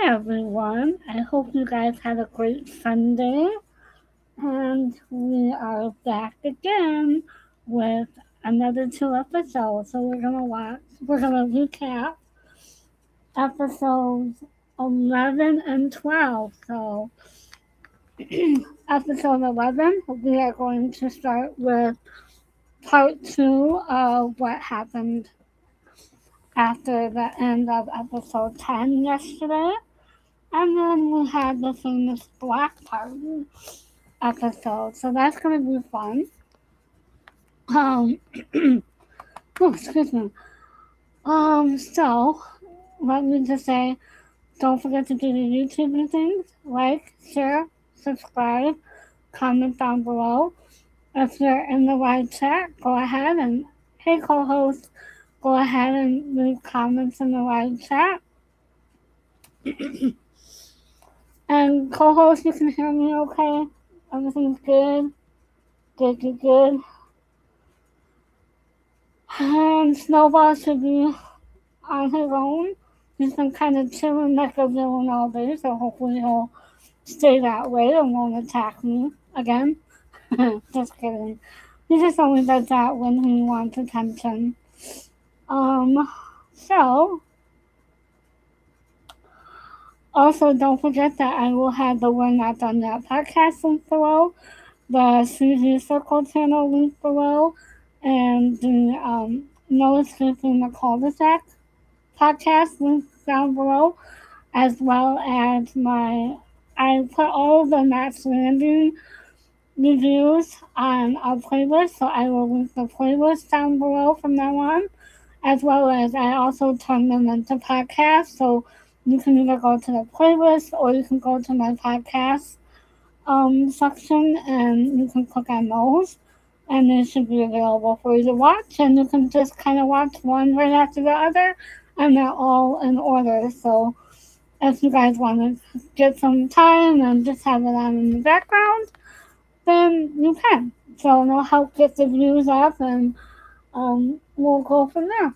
everyone. I hope you guys had a great Sunday. And we are back again with another two episodes. So we're gonna recap episodes 11 and 12. So, episode 11, we are going to start with part two of what happened after the end of episode 10 yesterday. And then we had the famous Black Party episode. So that's going to be fun. Um, oh, excuse me. So let me just say, don't forget to do the YouTube things. Like, share, subscribe, comment down below. If you're in the live chat, go ahead and, hey co-host, go ahead and leave comments in the live chat. And co-host, you can hear me okay? Everything's good? Good. And Snowball should be on his own. He's been kind of chilling like a villain all day, so hopefully he'll stay that way and won't attack me again. Just kidding. He just only does that when he wants attention. So, also don't forget that I will have the We're Not Done Yet podcast link below, the Suzy Circle channel link below, and the No Escaping the Cul-de-Sac podcast link down below, as well as I put all of the knotslanding reviews on a playlist, so I will link the playlist down below from now on, as well as I also turn them into podcasts, so you can either go to the playlist or you can go to my podcast section and you can click on those, and they should be available for you to watch, and you can just kind of watch one right after the other, and they're all in order. So if you guys want to get some time and just have it on in the background, then you can. So it'll help get the views up, and we'll go from there.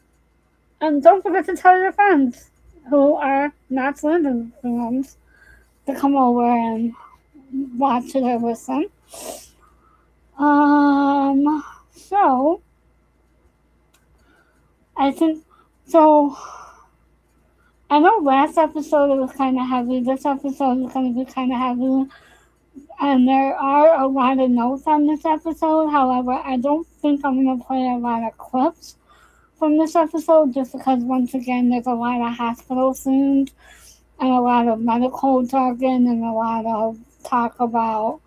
And don't forget to tell your friends who are not Swindon fans to come over and watch it or listen. So I think so. I know last episode it was kind of heavy. This episode is going to be kind of heavy. And there are a lot of notes on this episode. However, I don't think I'm going to play a lot of clips from this episode just because, once again, there's a lot of hospital scenes and a lot of medical jargon and a lot of talk about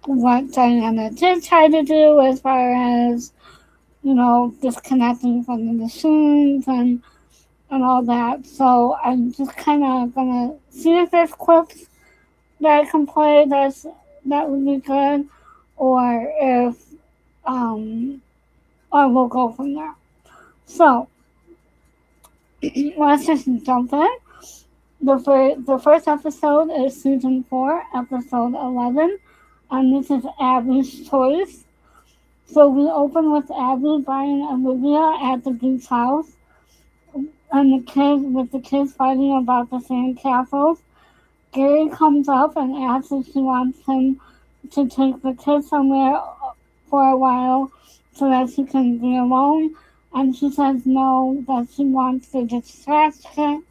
what Diana did try to do as far as, disconnecting from the machines and all that. So I'm just kind of going to see if there's clips that I can play that would be good, or if or we'll go from there. So let's just jump in. The first episode is season 4, episode 11, and this is Abby's choice. So we open with Abby, Brian, and Olivia at the beach house, and the kids fighting about the sandcastles. Gary comes up and asks if she wants him to take the kids somewhere for a while so that she can be alone. And she says no, that she wants the distraction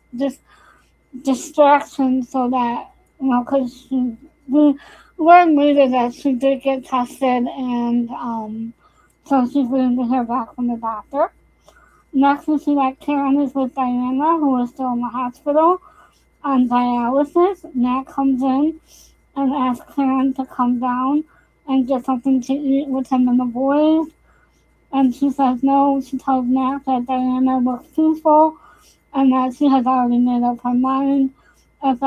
so that, because we learned later that she did get tested, and so she's waiting to hear back from the doctor. Next, we see that Karen is with Diana, who is still in the hospital on dialysis. Mack comes in and asks Karen to come down and get something to eat with him and the boys. And she says no. She tells Mack that Diana looks peaceful and that she has already made up her mind. If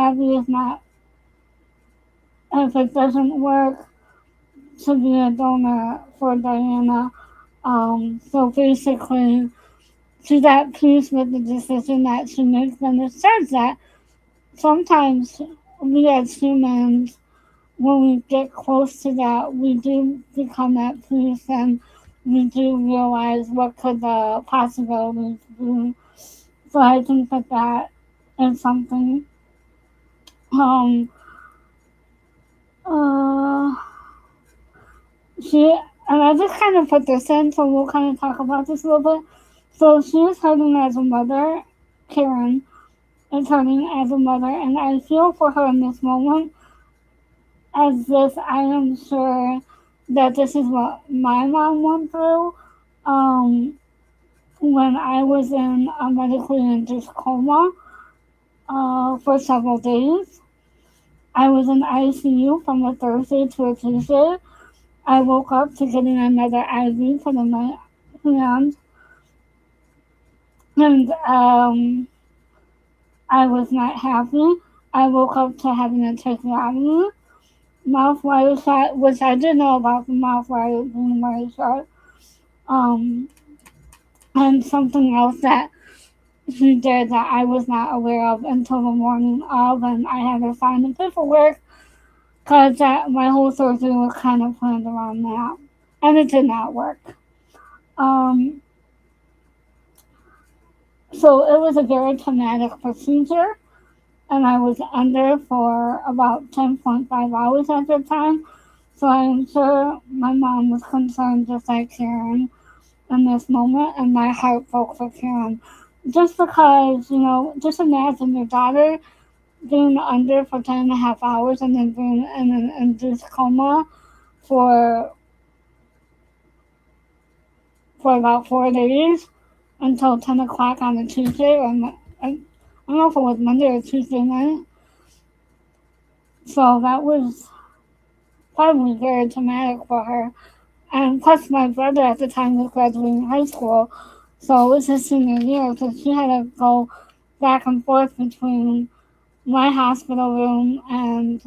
it doesn't work, to be a donor for Diana. So basically, she's at peace with the decision that she makes, and it says that sometimes we as humans, when we get close to that, we do become at peace, and we do realize what could the possibilities be. So I think that is something. Um, uh, she, and I just kind of put this in, so we'll kind of talk about this a little bit. So she is hurting as a mother. Karen is hurting as a mother, and I feel for her in this moment as this. I am sure that this is what my mom went through when I was in a medically induced coma for several days. I was in ICU from a Thursday to a Tuesday. I woke up to getting another IV for the night and I was not happy. I woke up to having a tracheotomy, mouth wire shut, which I did know about the mouth wire being wire shut. Um, and something else that she did that I was not aware of until the morning of, and I had to sign the paperwork because my whole surgery was kind of planned around that, and it did not work. Um, so it was a very traumatic procedure, and I was under for about 10.5 hours at the time. So I'm sure my mom was concerned, just like Karen, in this moment, and my heart broke for Karen. Just because, just imagine your daughter being under for 10.5 hours and then being in an induced coma for about 4 days until 10 o'clock on a Tuesday, or I don't know if it was Monday or Tuesday night. So that was probably very traumatic for her. And plus, my brother at the time was graduating high school, so it was his senior year, so she had to go back and forth between my hospital room and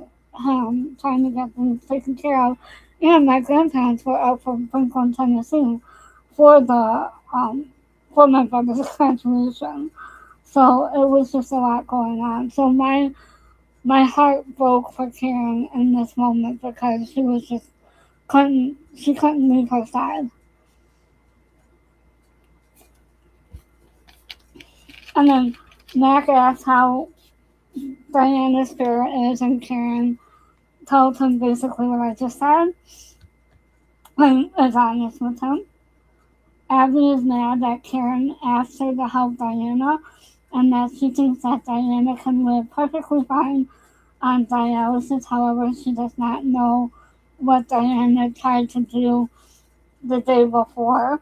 him, trying to get things taken care of. And my grandparents were up from Franklin, Tennessee, for the for my brother's graduation. So it was just a lot going on. So my heart broke for Karen in this moment because she was just couldn't leave her side. And then Mack asked how Diana's spirit is, and Karen told him basically what I just said, and is honest with him. Abby is mad that Karen asked her to help Diana, and that she thinks that Diana can live perfectly fine on dialysis. However, she does not know what Diana tried to do the day before.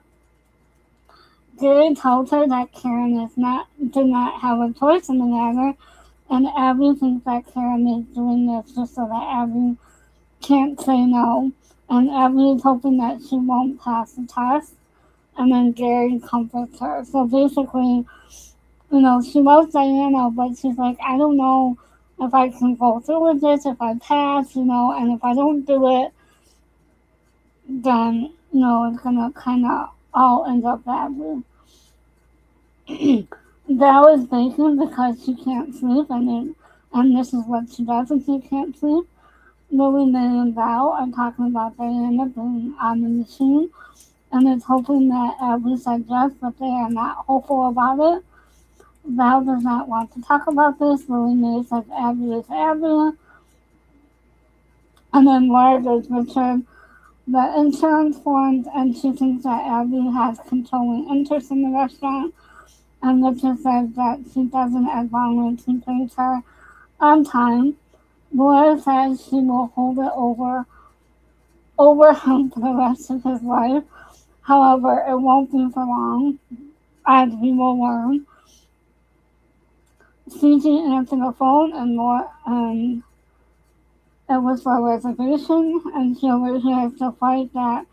Gary told her that Karen did not have a choice in the matter, and Abby thinks that Karen is doing this just so that Abby can't say no, and Abby is hoping that she won't pass the test, and then Gary comforts her. So basically, she loves Diana, but she's like, I don't know if I can go through with this, if I pass, and if I don't do it, then, it's gonna kind of all end up badly. Val is baking because she can't sleep, and this is what she does when she can't sleep. Lily, May, and Val are talking about Diana being on the machine, and is hoping that Abby said yes, but they are not hopeful about it. Val does not want to talk about this. Lily May says Abby is Abby. And then Laura gives Richard the insurance forms, and she thinks that Abby has controlling interest in the restaurant. And Richard says that she doesn't as long as he pays her on time. Laura says she will hold it over him for the rest of his life. However, it won't be for long, as we will learn. CG answered the phone, and it was for a reservation, and she overhears the fight that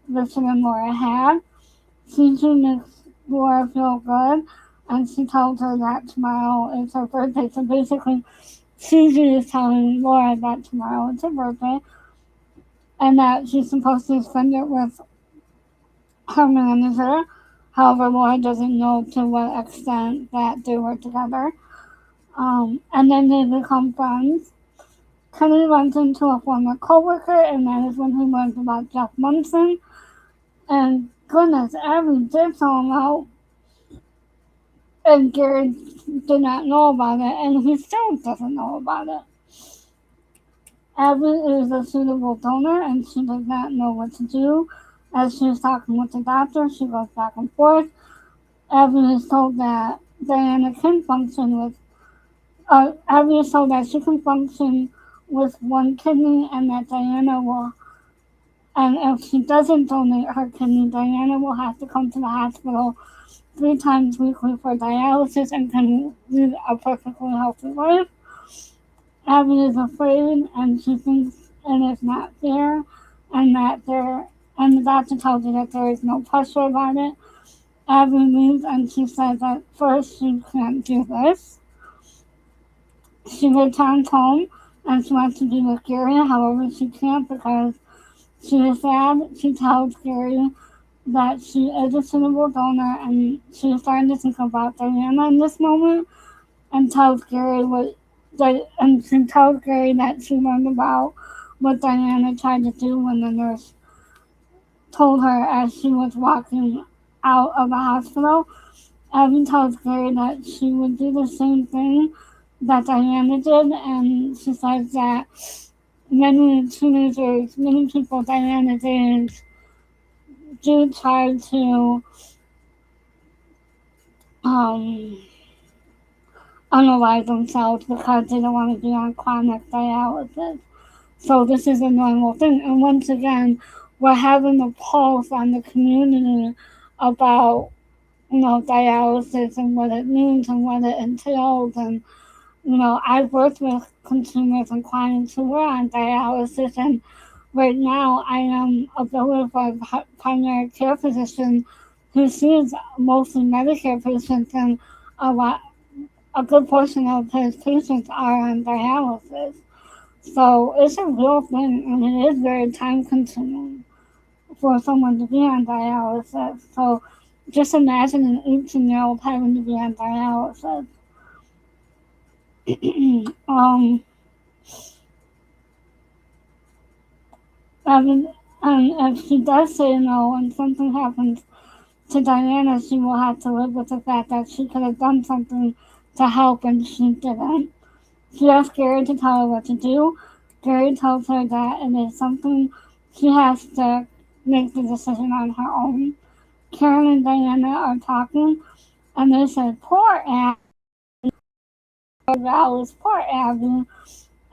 Richard and Laura had. CG makes Laura feel good, and she tells her that tomorrow is her birthday. So basically, CG is telling Laura that tomorrow is her birthday, and that she's supposed to spend it with her manager. However, Laura doesn't know to what extent that they were together. And then they become friends. Kenny runs into a former coworker, and that is when he learns about Jeff Munson. And goodness, Abby did tell him out. And Gary did not know about it, and he still doesn't know about it. Abby is a suitable donor, and she does not know what to do. As she is talking with the doctor, she goes back and forth. Abby is told that Diana can function with Abby is told that she can function with one kidney, and that Diana will, and if she doesn't donate her kidney, Diana will have to come to the hospital 3 times weekly for dialysis and can lead a perfectly healthy life. Abby is afraid, and she thinks it is not fair, and the doctor tells her that there is no pressure about it. Abby leaves, and she says that first she can't do this. She returns home, and she wants to be with Gary. However, she can't because she is sad. She tells Gary that she is a suitable donor, and she is starting to think about Diana in this moment, and tells Gary she tells Gary that she learned about what Diana tried to do when the nurse told her as she was walking out of the hospital. Abby tells Gary that she would do the same thing that Diana did, and she says that many people Diana's age do try to um, unalive themselves because they don't want to be on chronic dialysis. So this is a normal thing. And once again, we're having a pulse on the community about, dialysis and what it means and what it entails. And, I've worked with consumers and clients who were on dialysis, and right now I am a biller for a primary care physician who sees mostly Medicare patients, and a good portion of his patients are on dialysis. So it's a real thing, and it is very time consuming for someone to be on dialysis. So just imagine an 18-year-old having to be on dialysis. um, and if she does say no and something happens to Diana, she will have to live with the fact that she could have done something to help and she didn't. She asks Gary to tell her what to do. Gary tells her that it is something she has to make the decision on her own. Karen and Diana are talking, and they say, "Poor Abby." Poor Abby.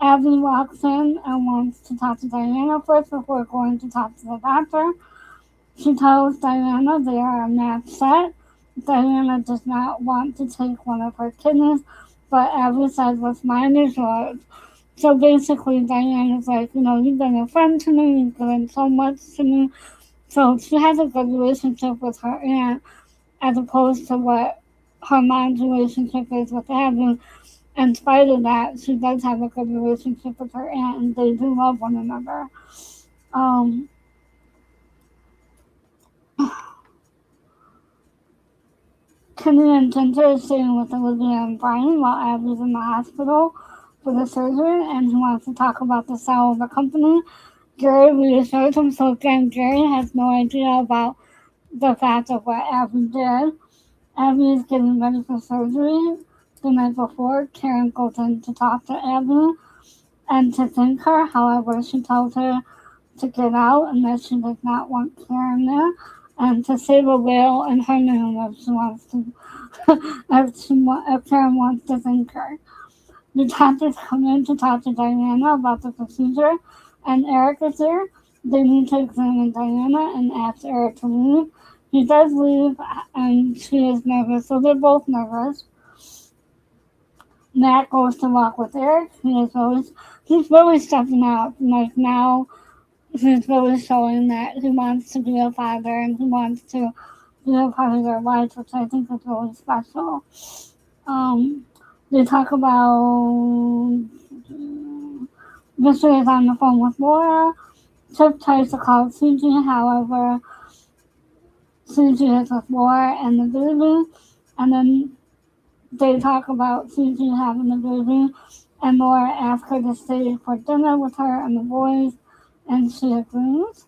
Abby walks in and wants to talk to Diana first before going to talk to the doctor. She tells Diana they are a match set. Diana does not want to take one of her kidneys, but Abby says, "What's mine is yours." So basically, Diana's like, you've been a friend to me, you've given so much to me. So she has a good relationship with her aunt, as opposed to what her mom's relationship is with Abby. In spite of that, she does have a good relationship with her aunt, and they do love one another. Um, Kenny and Ginger are staying with Olivia and Brian while Abby's in the hospital for the surgery, and he wants to talk about the sale of the company. Gary reassures him, so again, Gary has no idea about the fact of what Abby did. Abby is getting ready for surgery. The night before, Karen goes in to talk to Abby and to thank her. However, she tells her to get out and that she does not want Karen there, and to save a whale in her name if she wants to, if Karen wants to thank her. The doctors come in to talk to Diana about the procedure, and Eric is there. They need to examine Diana and ask Eric to leave. He does leave, and she is nervous, so they're both nervous. Matt goes to walk with Eric. He's really stepping up. Like now, he's really showing that he wants to be a father and he wants to be a part of their life, which I think is really special. Um, they talk about Victor is on the phone with Laura. Chip tries to call Susie, however, Susie is with Laura and the baby, and then they talk about Susie having the baby, and Laura asks her to stay for dinner with her and the boys, and she agrees.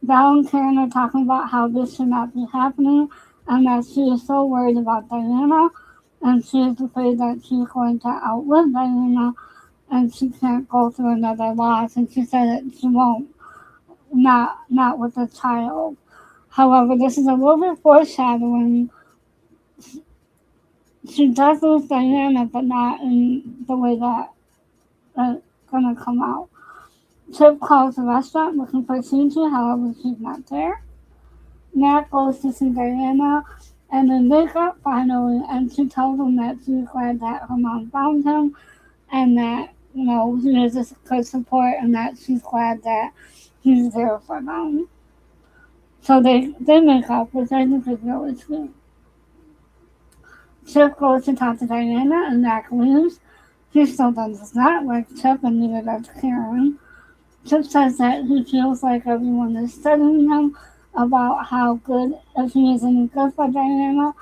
Val and Karen are talking about how this should not be happening, and that she is so worried about Diana, and she is afraid that she's going to outlive Diana, and she can't go through another loss, and she said that she won't, not with a child. However, this is a little bit foreshadowing. She does lose Diana, but not in the way that it's gonna come out. Chip calls the restaurant looking for Gigi, however, she's not there. Mack goes to see Diana, and then they got finally, and she tells him that she's glad that her mom found him, and that, he is a good support, and that she's glad that he's there for them. So they make up, which I think is really sweet. Chip goes to talk to Diana, and Mac leaves. He still does not like Chip, and neither does Karen. Chip says that he feels like everyone is studying him about how good, if he isn't good for Diana,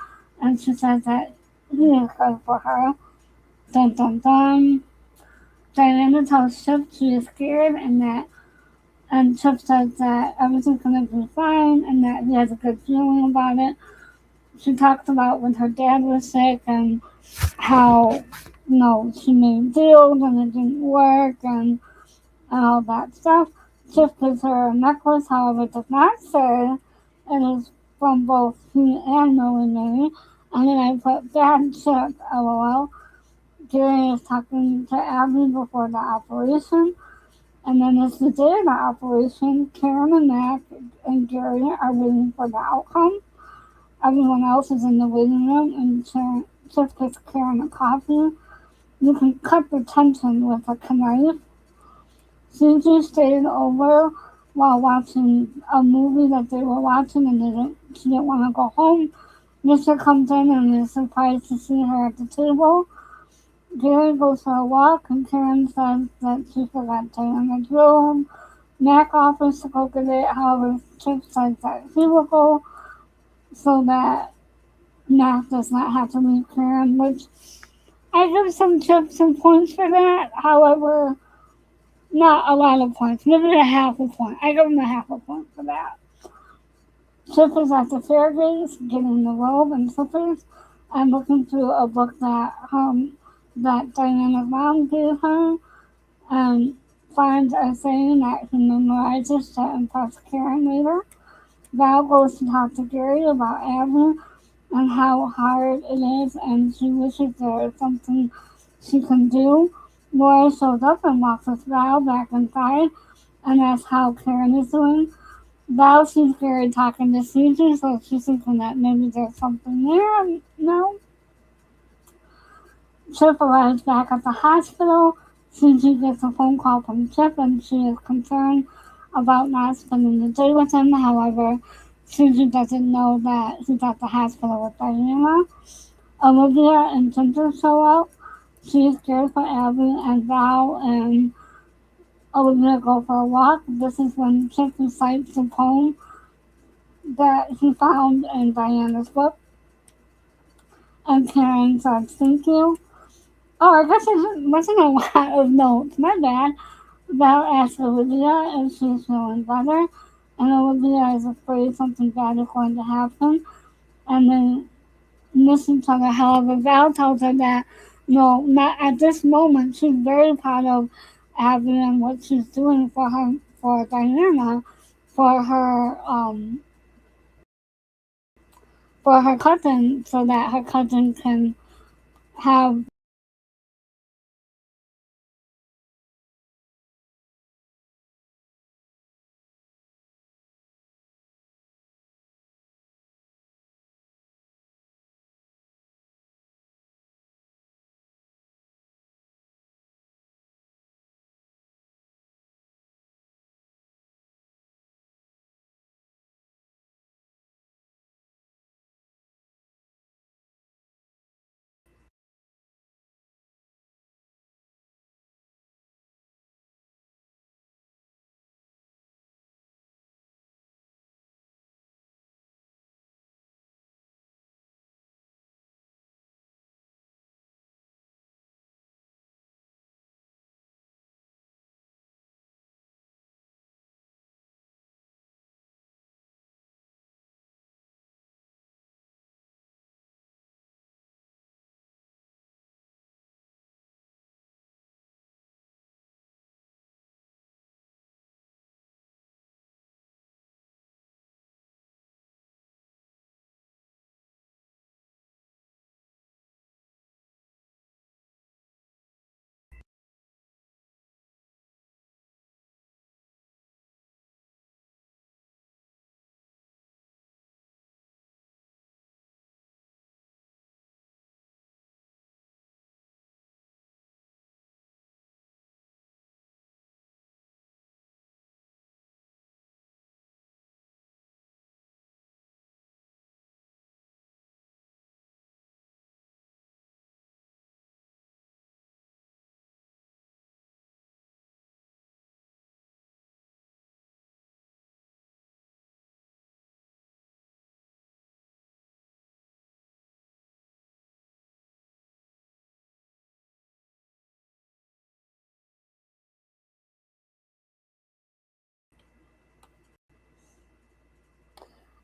and she says that he is good for her. Dun dun dun. Diana tells Chip she is scared and Chip says that everything's gonna be fine and that he has a good feeling about it. She talks about when her dad was sick and how, she made deals and it didn't work and all that stuff. Chip gives her a necklace, however, it does not say it is from both he and Millie. And then I put bad Chip, lol. Gary is talking to Abby before the operation. And then it's the day of the operation. Karen and Mac and Gary are waiting for the outcome. Everyone else is in the waiting room and Chip gets Karen a coffee. You can cut the tension with a knife. Susie stayed over while watching a movie that they were watching and she didn't want to go home. Mister comes in and is surprised to see her at the table. Gary goes for a walk and Karen says that she forgot Diana's room. Mac offers to go get it, however, Chip says that he will go so that Mac does not have to leave Karen, which I give some Chip some points for that. However, not a lot of points, maybe a half a point. I give him a half a point for that. Chip is at the fairgrounds getting the robe and slippers and looking through a book that Diana's mom gave her and finds a saying that he memorizes to impress Karen later. Val goes to talk to Gary about Abby and how hard it is and she wishes there is something she can do. Laura shows up and walks with Val back inside and asks how Karen is doing. Val sees Gary talking to Susie, so she's thinking that maybe there's something there. No. Chip arrives back at the hospital. Susie gets a phone call from Chip and she is concerned about not spending the day with him. However, Susie doesn't know that he's at the hospital with Diana. Olivia and Ginger show up. She is scared for Abby and Val and Olivia go for a walk. This is when Chip recites the poem that he found in Diana's book. And Karen says, thank you. Oh, I guess it wasn't a lot of notes. My bad. Val asks Olivia if she's feeling better. And Olivia is afraid something bad is going to happen. And then miss each other. However, Val tells her that, no, not at this moment. She's very proud of Abby and what she's doing for Diana, for her cousin, so that her cousin can have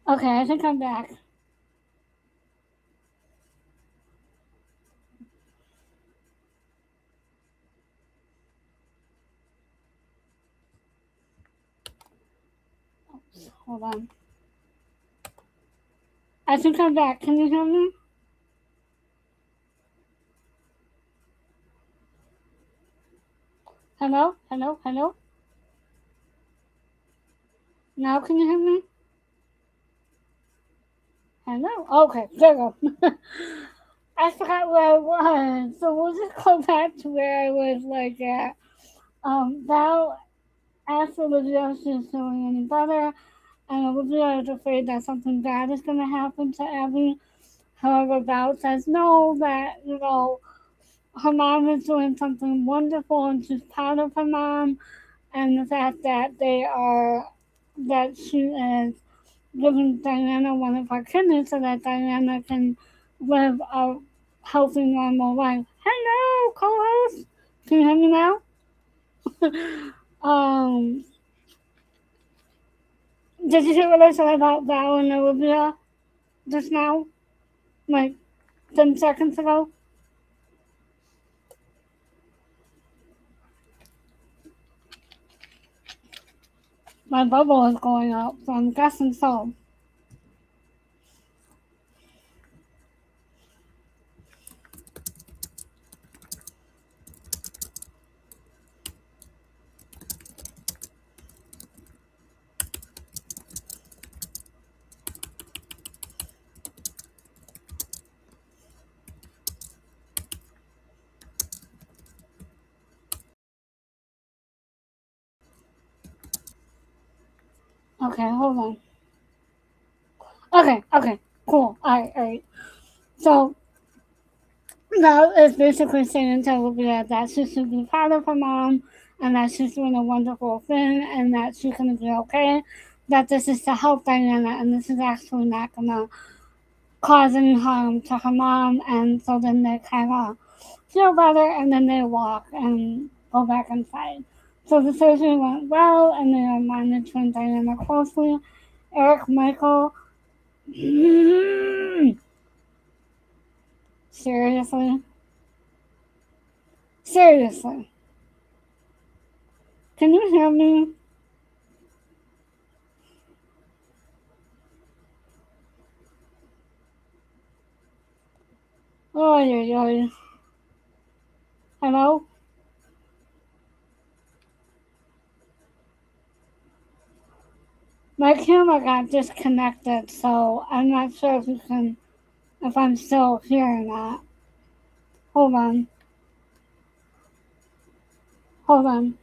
Okay, I think I'm back. Hold on. I think I'm back. Can you hear me? Hello? Hello? Hello? Now can you hear me? Hello? Okay, there we go. I forgot where I was. So we'll just go back to where I was like at. Now asked Olivia if she's feeling any better, and Olivia is afraid that something bad is going to happen to Abby. However, Val says no, that, her mom is doing something wonderful and she's proud of her mom, and the fact that that she is giving Diana one of her kidneys so that Diana can live a healthy, normal life. Hello, co-host. Can you hear me now? um, did you hear what I said about Val and Olivia just now? Like 10 seconds ago? My bubble is going up, so I'm guessing so. Okay, hold on. Okay, cool. Alright. So, Val is basically saying to Olivia that she should be proud of her mom and that she's doing a wonderful thing and that she's going to be okay. That this is to help Diana and this is actually not going to cause any harm to her mom. And so then they kind of feel better and then they walk and go back inside. So the surgery went well and they are monitoring Diana closely. Eric, Michael, seriously? Seriously. Can you hear me? Oh. Hello? My camera got disconnected, so I'm not sure if I'm still here or not. Hold on. Hold on.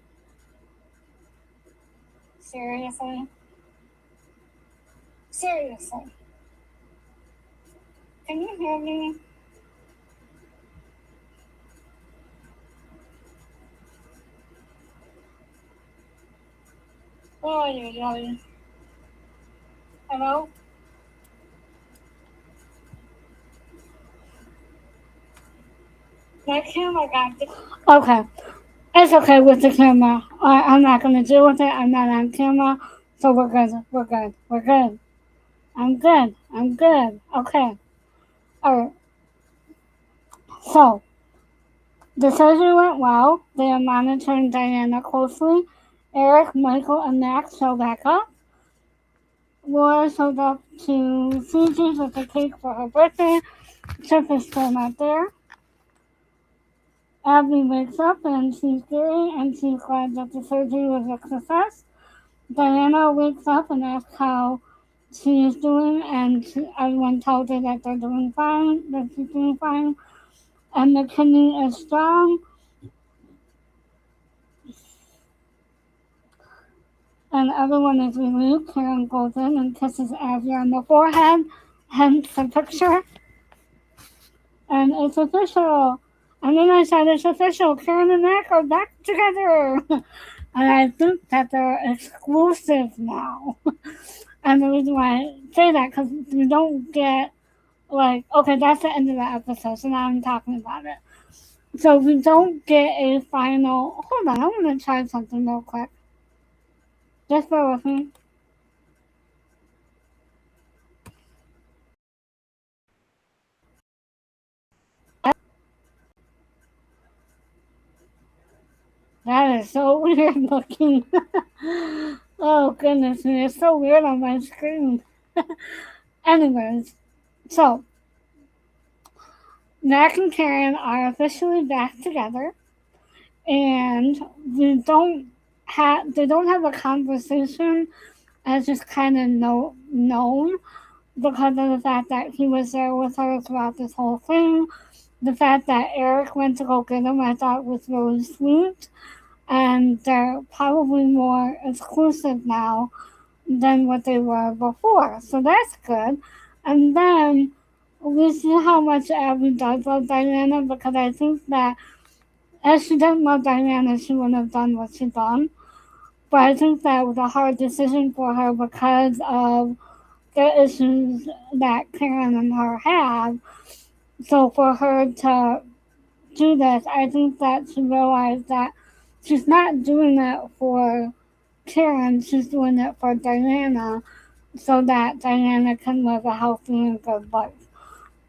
Seriously? Seriously? Can you hear me? Oh. Hello? My camera got okay. It's okay with the camera. I'm not gonna deal with it. I'm not on camera, so we're good. We're good. We're good. I'm good. I'm good. Okay. Alright. So the surgery went well. They are monitoring Diana closely. Eric, Michael, and Mack show back up. Laura showed up to Susie's with a cake for her birthday. Chip is still not there. Abby wakes up and she's Gary and she's glad that the surgery was a success. Diana wakes up and asks how she is doing, and everyone tells her that they're doing fine, that she's doing fine, and the kidney is strong. And everyone is relieved. Karen goes in and kisses Abby on the forehead, hence the picture. And it's official. And then I said, it's official. Karen and Mack are back together. And I think that they're exclusive now. And the reason why I say that, because we don't get, like, okay, that's the end of the episode, so now I'm talking about it. So we don't get a final. Hold on, I want to try something real quick. Just bear with me. That is so weird looking. Oh goodness me, it's so weird on my screen. Anyways, so Mac and Karen are officially back together, and they don't have a conversation as just kind of known because of the fact that he was there with her throughout this whole thing. The fact that Eric went to go get him, I thought was really sweet, and they're probably more exclusive now than what they were before. So that's good. And then we see how much Abby does love Diana because I think that if she didn't love Diana, she wouldn't have done what she done. But I think that was a hard decision for her because of the issues that Karen and her have. So for her to do this, I think that she realized that she's not doing it for Karen, she's doing it for Diana so that Diana can live a healthy and good life.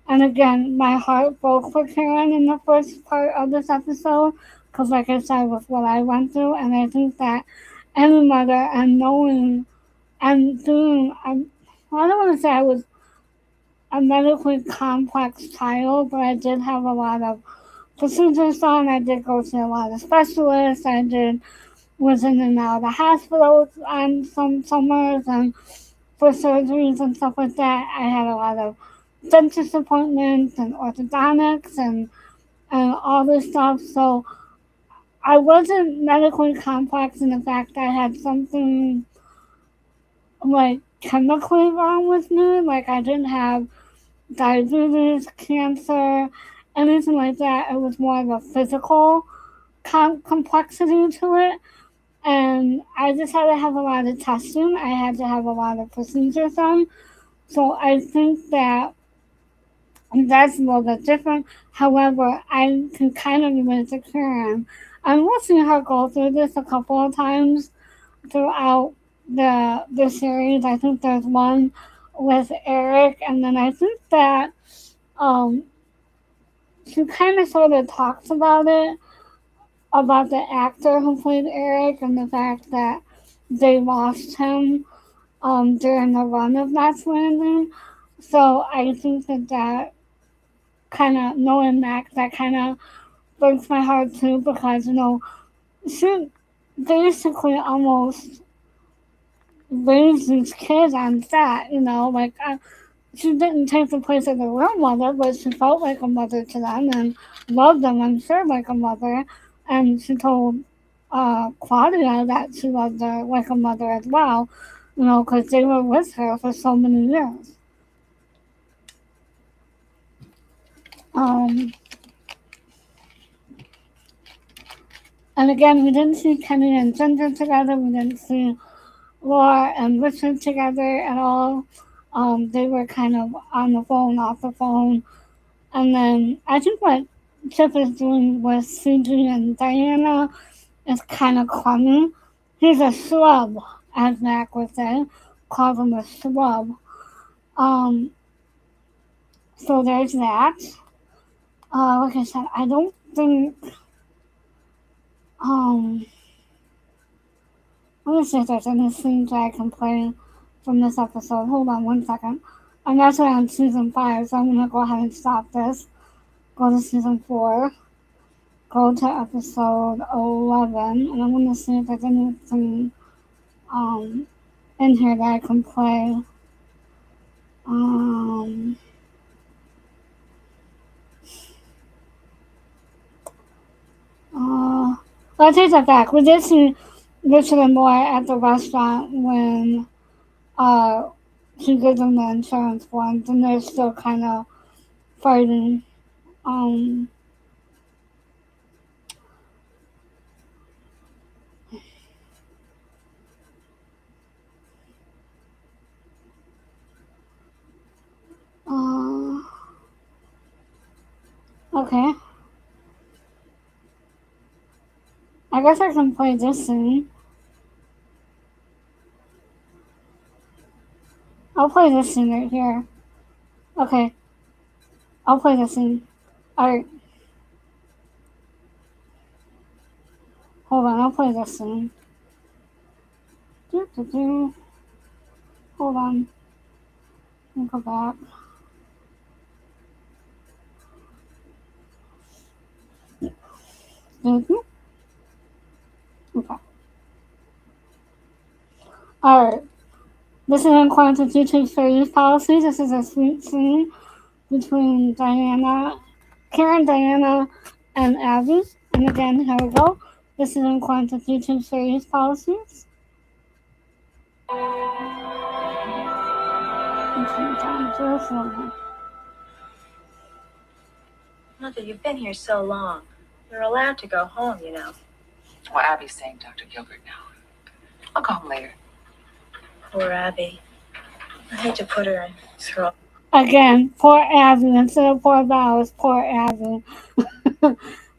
And again, my heart broke for Karen in the first part of this episode because, like I said, with what I went through, and I think that any mother and knowing and doing, I don't want to say I was a medically complex child, but I did have a lot of procedures done. I did go to a lot of specialists. I did was in and out of the hospitals on some summers and for surgeries and stuff like that. I had a lot of dentist appointments and orthodontics and all this stuff. So I wasn't medically complex in the fact that I had something like chemically wrong with me. Like I didn't have diabetes, cancer, anything like that. It was more of a physical complexity to it. And I just had to have a lot of testing. I had to have a lot of procedures done. So I think that that's a little bit different. However, I can kind of relate to Karen. I'm watching her go through this a couple of times throughout the series. I think there's one with Eric, and then I think that um, she kind of sort of talks about it about the actor who played Eric and the fact that they lost him during the run of knotslanding. So I think that kind of knowing Mac, that kind of breaks my heart too because she basically almost raised these kids on set. Like she didn't take the place of the real mother, but she felt like a mother to them and loved them, I'm sure, like a mother. And she told Claudia that she loved her like a mother as well, because they were with her for so many years. Um, and again, we didn't see Kenny and Ginger together. We didn't see Laura and Richard together at all. They were kind of on the phone, off the phone. And then I think what Chip is doing with CG and Diana is kind of funny. He's a schlub, as Mac would say. Calls him a schlub. Um, so there's that. Like I said, I don't think. Let me see if there's any scenes that I can play from this episode. Hold on 1 second. I'm actually on season 5, so I'm going to go ahead and stop this. Go to season 4. Go to episode 11. And I'm going to see if there's anything in here that I can play. I take that back. We did see Richard and Laura at the restaurant when she gives them the insurance forms, and they're still kind of fighting. Um, okay. I guess I can play this scene. I'll play this scene right here. Okay. I'll play this scene. Alright. Hold on, I'll play this soon. Hold on. Let me go back. Okay. Alright. This is in accordance with YouTube fair use policy. This is a sweet scene between Karen, Diana, and Abby. And again, here we go. This is in accordance with YouTube fair use policies. Mother, you've been here so long. You're allowed to go home, you know. Well, Abby's saying Dr. Gilbert now. I'll go home later. Poor Abby. I hate to put her in throw. Again, poor Abby. Instead of poor Val, it's poor Abby.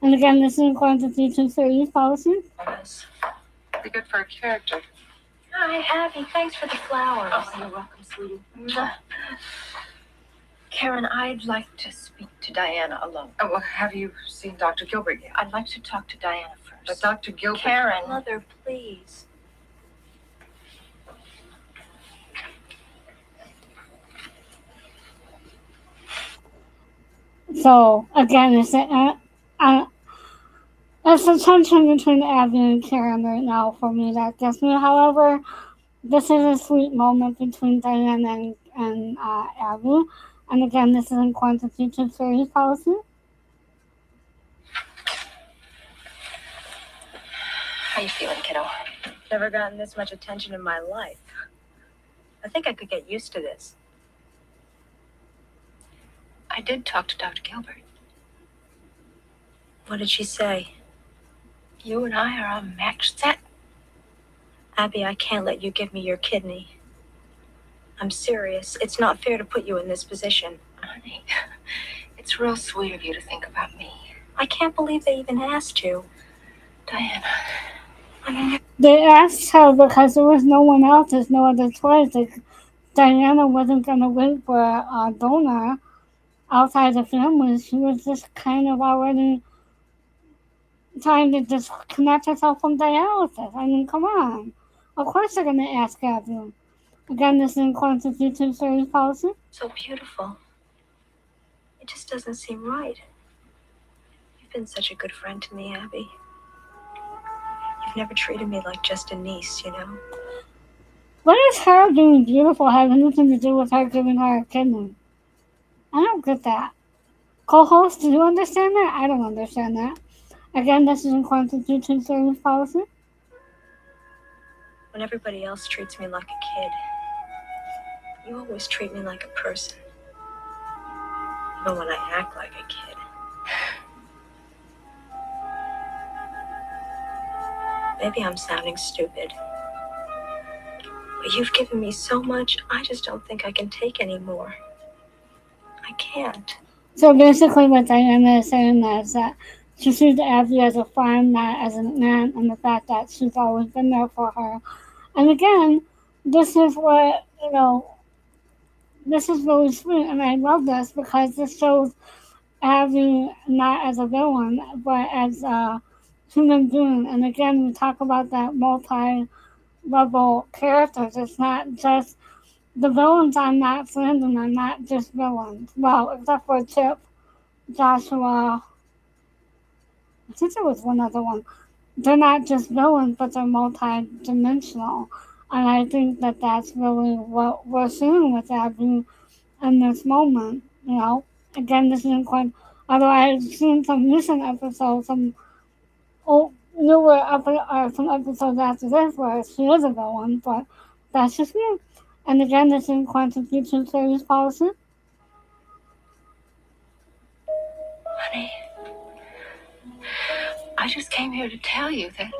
And again, this is in accordance with YouTube fair use policy. Be good for a character. Hi, Abby. Thanks for the flowers. Oh, you're welcome, sweetie. Karen, I'd like to speak to Diana alone. Oh, well, have you seen Dr. Gilbert yet? I'd like to talk to Diana first. But Dr. Gilbert... Karen. Mother, please. So, again, it's a tension between Abby and Karen right now for me that gets me. However, this is a sweet moment between Diana and Abby. And again, this is in accordance with YouTube fair use policy. How you feeling, kiddo? Never gotten this much attention in my life. I think I could get used to this. I did talk to Dr. Gilbert. What did she say? You and I are a match set. Abby, I can't let you give me your kidney. I'm serious. It's not fair to put you in this position. Honey, it's real sweet of you to think about me. I can't believe they even asked you. Diana, they asked her because there was no one else. There's no other choice. Diana wasn't going to wait for a donor outside the family. She was just kind of already trying to disconnect herself from dialysis. I mean, come on. Of course they're going to ask Abby. Again, this is in accordance with YouTube fair use policy. So beautiful. It just doesn't seem right. You've been such a good friend to me, Abby. You've never treated me like just a niece, you know? What is her being beautiful have anything to do with her giving her a kidney? I don't get that. Co-host, do you understand that? I don't understand that. Again, this is in accordance with YouTube fair use policy. When everybody else treats me like a kid, you always treat me like a person. Even when I act like a kid. Maybe I'm sounding stupid. But you've given me so much, I just don't think I can take anymore. I can't. So basically what Diana is saying is that she sees Abby as a friend, not as an aunt, and the fact that she's always been there for her. And again, this is what, this is really sweet, and I love this because this shows Abby not as a villain, but as a human being. And again, we talk about that multi-level characters. It's not just the villains on Knotslanding are not just villains. Well, except for Chip, Joshua. I think there was one other one. They're not just villains, but they're multi-dimensional. And I think that that's really what we're seeing with Abby in this moment. Again, this isn't quite. Although I've seen some recent episodes, some some episodes after this where she is a villain, but that's just me. And again, this is quantum future series policy. Honey, I just came here to tell you that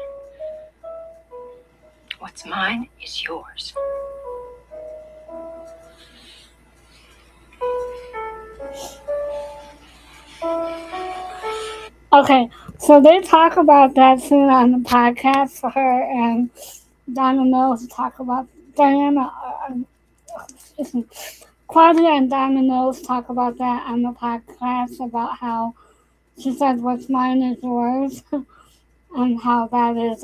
what's mine is yours. Okay, so they talk about that soon on the podcast for her and donnamills talk about Diana. Claudia and donnamills talk about that on the podcast about how she said what's mine is yours. and how that is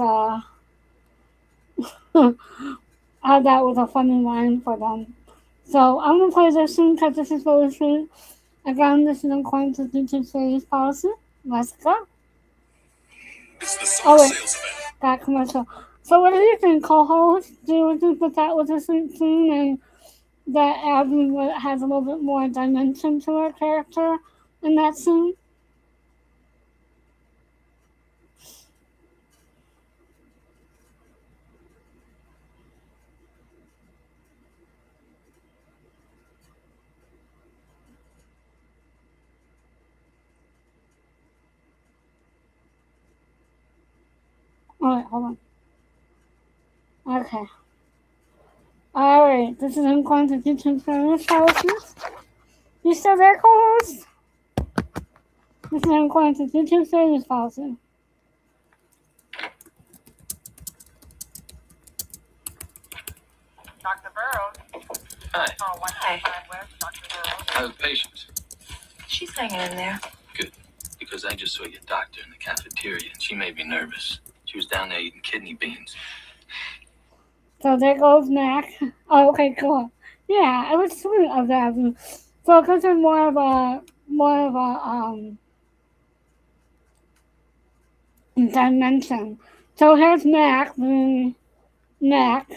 how that was a funny line for them. So I'm gonna play this soon because this is really sweet. Again, this is according to YouTube series policy. Let's go. Oh wait, got commercial. So what do you think, co-host? Do you think that was a sweet scene and that Abby has a little bit more dimension to her character in that scene? Oh wait, hold on. Okay. Alright, this is according to YouTube series policy. You still there, co-host? This is according to YouTube series policy. Dr. Burrows. Hi. Oh, Hi. Dr. Burrows. How's the patient? She's hanging in there. Good. Because I just saw your doctor in the cafeteria and she made me nervous. She was down there eating kidney beans. So there goes Mack. Oh, okay, cool. Yeah, it was sweet of that. So this is more of a dimension. So here's Mack being Mack.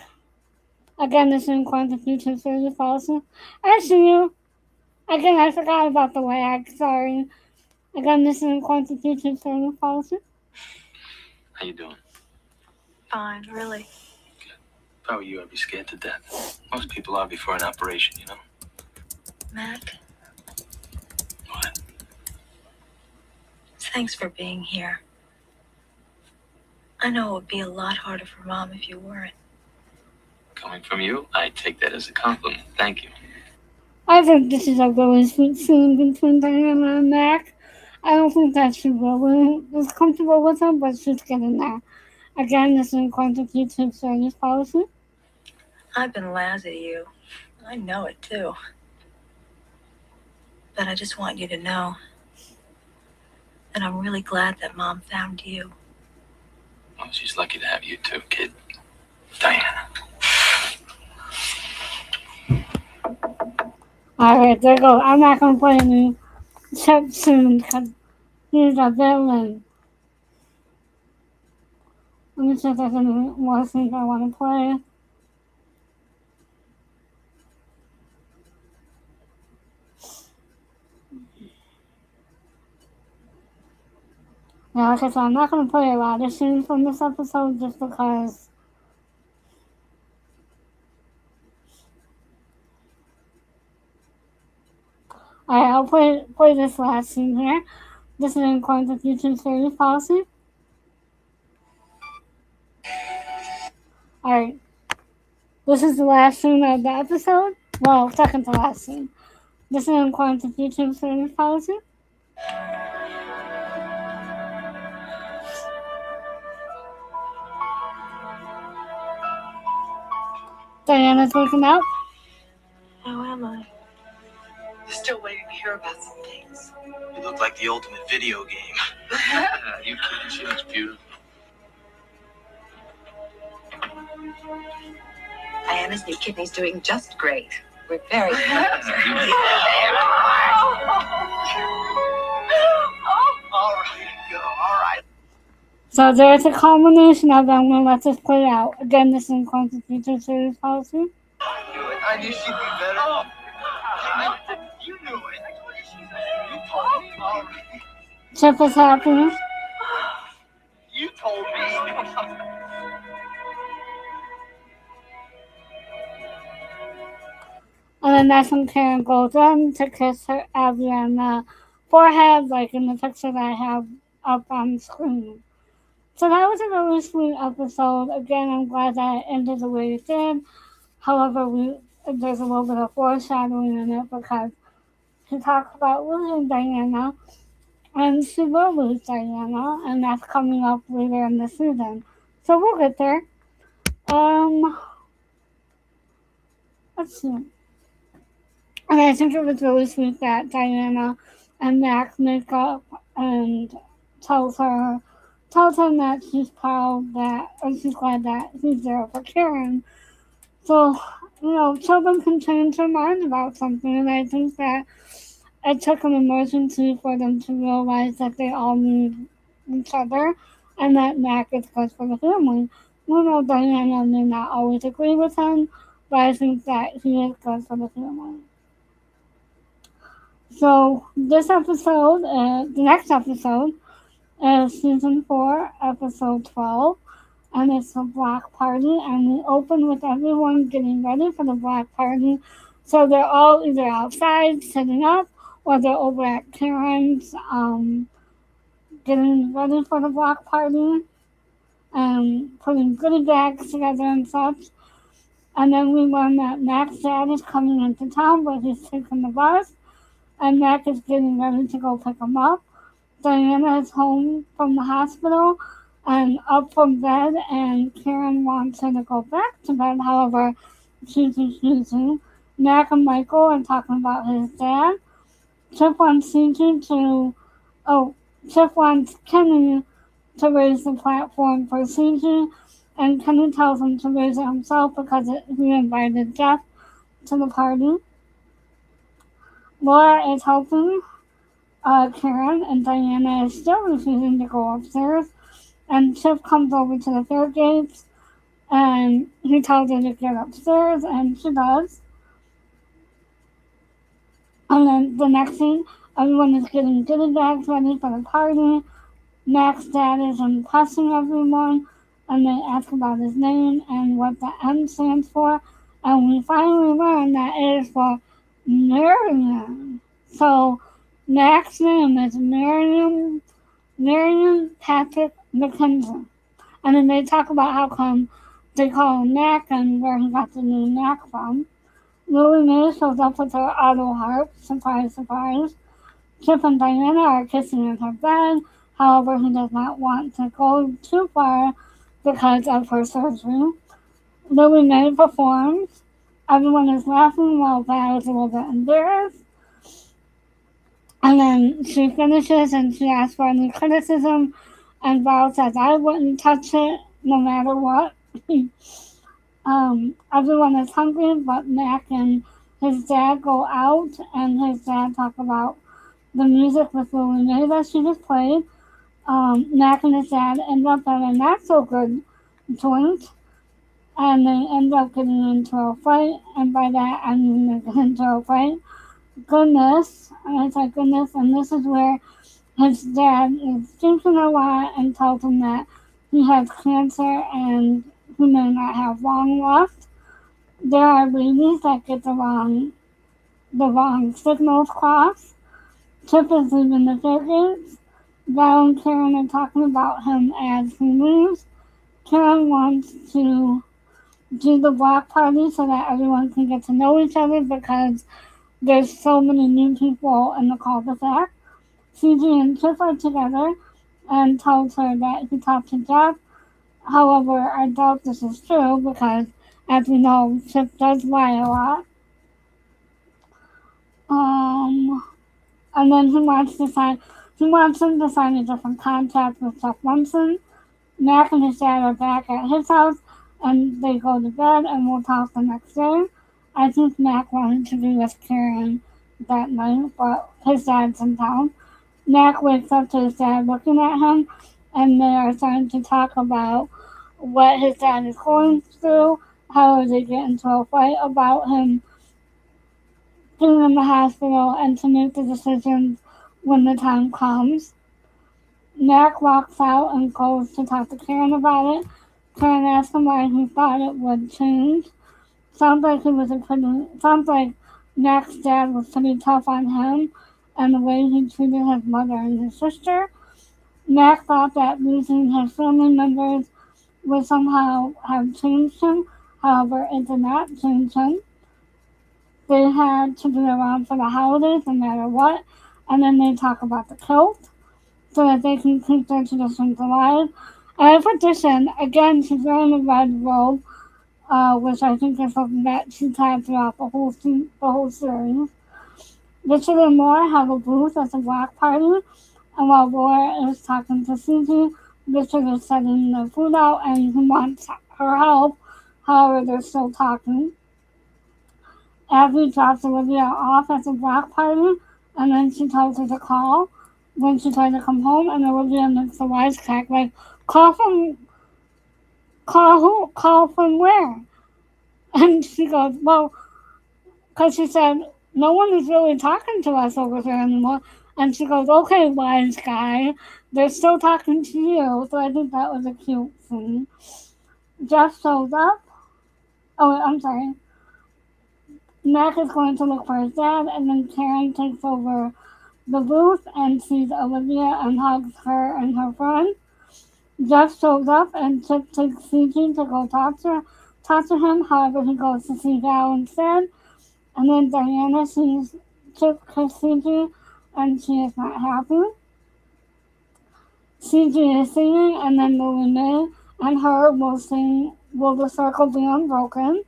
Again, this is according to YouTube series policy. I see you. Again, I forgot about the lag. Sorry. Again, this is according to YouTube series policy. How you doing? Fine, really. If I were you, I'd be scared to death. Most people are before an operation, you know? Mac, What? thanks for being here. I know it would be a lot harder for Mom if you weren't. Coming from you, I take that as a compliment. Thank you. I think this is a really sweet scene between Diana and Mac. I don't think that she really is comfortable with him, but she's getting there. Again, this is according to YouTube series policy. I've been lazy to you. I know it too. But I just want you to know that I'm really glad that Mom found you. Well, she's lucky to have you too, kid. Diana. Alright, there you go. I'm not gonna play any chip soon because he's a villain. Let me see if there's any more things I want to play. Yeah, like I said, I'm not gonna play a lot of scenes from this episode just because. Alright, I'll play this last scene here. This is in accordance with YouTube series policy. Alright. This is the last scene of the episode. Well, second to last scene. This is in accordance with YouTube series policy. Diana's waking up. How am I? Still waiting to hear about some things. You look like the ultimate video game. You kidding? She looks beautiful. Diana's new kidney's doing just great. We're very All right, go. All right. So there's a combination of them. I'm gonna let this play out. Again, this is in accordance with YouTube series policy. I knew she'd be better. You knew it. You told me. All right. Chip is happy. You told me. And then that's when Karen goes in to kiss her Abby on the forehead, like in the picture that I have up on the screen. So that was a really sweet episode. Again, I'm glad that it ended the way it did. However, there's a little bit of foreshadowing in it because he talks about losing Diana, and she will lose Diana, and that's coming up later in the season. So we'll get there. Let's see. And I think it was really sweet that Diana and Max make up and tells her tells him that she's proud that, or she's glad that he's there for Karen. So, children can change their mind about something, and I think that it took an emergency for them to realize that they all need each other and that Mac is good for the family. Diana may not always agree with him, but I think that he is good for the family. So this episode, the next episode, is season 4, episode 12, and it's a block party, and we open with everyone getting ready for the block party. So they're all either outside setting up, or they're over at Karen's getting ready for the block party and putting goodie bags together and such. And then we learn that Mack's dad is coming into town, but he's taking the bus, and Mack is getting ready to go pick him up. Diana is home from the hospital and up from bed, and Karen wants her to go back to bed. However, she's refusing. Mack and Michael are talking about his dad. Chip wants Chip wants Kenny to raise the platform for CG, and Kenny tells him to raise it himself because he invited Jeff to the party. Laura is helping Karen, and Diana is still refusing to go upstairs. And Chip comes over to the fair gates, and he tells her to get upstairs, and she does. And then the next scene, everyone is getting goodie bags ready for the party. Mack's dad is impressing everyone, and they ask about his name and what the M stands for, and we finally learn that it is for Marion. So Mack's name is Marion Patrick McKenzie. And then they talk about how come they call him Mack and where he got the name Mack from. Lily Mae shows up with her auto harp. Surprise, surprise. Chip and Diana are kissing in her bed. However, he does not want to go too far because of her surgery. Lily Mae performs. Everyone is laughing while Val is a little bit embarrassed. And then she finishes and she asks for any criticism, and Val says, I wouldn't touch it no matter what. Everyone is hungry, but Mack and his dad go out, and his dad talk about the music with Lily Mae that she just played. Mack and his dad end up at a not so good joint, and they end up getting into a fight, and by that I mean they get into a fight. Goodness, and I said goodness, and this is where his dad is drinking a lot and tells him that he has cancer and he may not have long left. There are babies that get the wrong signals crossed. Chip is leaving the fair gates. Val and Karen are talking about him as he leaves. Karen wants to do the block party so that everyone can get to know each other because there's so many new people in the cul-de-sac. CG and Chip are together and tells her that he talked to Jeff. However, I doubt this is true because, as we know, Chip does lie a lot. And then he wants him to sign a different contract with Jeff Munson. Mack and his dad are back at his house, and they go to bed, and we'll talk the next day. I think Mack wanted to be with Karen that night, but his dad's in town. Mack wakes up to his dad looking at him, and they are starting to talk about what his dad is going through, how they get into a fight about him being in the hospital, and to make the decisions when the time comes. Mack walks out and goes to talk to Karen about it. Karen asks him why he thought it would change. Sounds like Mack's dad was pretty tough on him and the way he treated his mother and his sister. Mack thought that losing his family members would somehow have changed him. However, it did not change him. They had to be around for the holidays no matter what, and then they talk about the kilt so that they can keep their traditions alive. And for tradition, again, she's wearing a red robe, which I think is something that she's had throughout the whole series. Richard and Laura have a booth at the block party, and while Laura is talking to Susie, Richard is setting the food out and he wants her help. However, they're still talking. Abby drops Olivia off at the block party, and then she tells her to call when she tries to come home, and Olivia makes a wisecrack like, "Call from call who? Call from where?" And she goes, "Well, because she said no one is really talking to us over here anymore." And she goes, "Okay, wise guy, they're still talking to you." So I think that was a cute scene. Jeff shows up. Oh, I'm sorry. Mack is going to look for his dad, and then Karen takes over the booth and sees Olivia and hugs her and her friend. Jeff shows up and Chip takes CG to go talk to him. However, he goes to see Val instead. And then Diana sees Chip kiss CG and she is not happy. CG is singing, and then Lily May and her will sing Will the Circle Be Unbroken.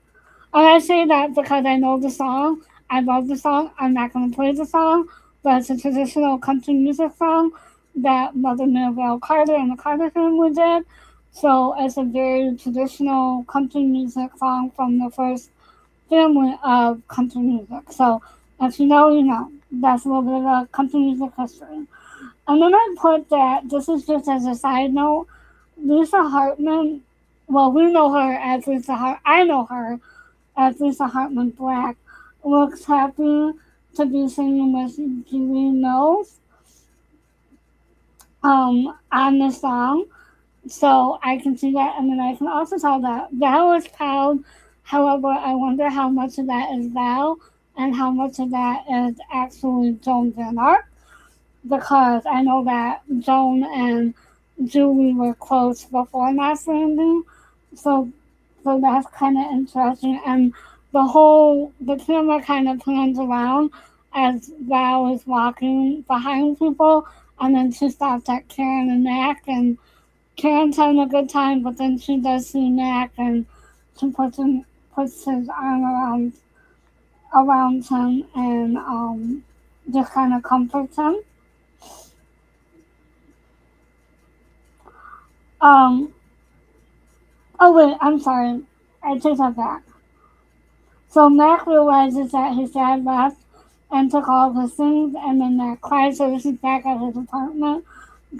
And I say that because I know the song. I love the song. I'm not going to play the song, but it's a traditional country music song that Mother Maybelle Carter and the Carter family did. So it's a very traditional country music song from the first family of country music. So if you know, you know. That's a little bit of a country music history. And then I put that this is just as a side note. Lisa Hartman, well, we know her as Lisa Hart. I know her as Lisa Hartman Black, looks happy to be singing with Julie Mills on the song. So I can see that, and then I can also tell that Val is proud. However, I wonder how much of that is Val and how much of that is actually Joan Van Ark, because I know that Joan and Julie were close before knotslanding. So so that's kind of interesting. And the camera kind of pans around as Val is walking behind people, and then she stops at Karen and Mack, and Karen's having a good time, but then she does see Mack, and she puts his arm around him and just kind of comforts him. Um, oh wait, I'm sorry, I take that back. So Mac realizes that his dad left and took all of his things, and then Mac cries, so he's back at his apartment.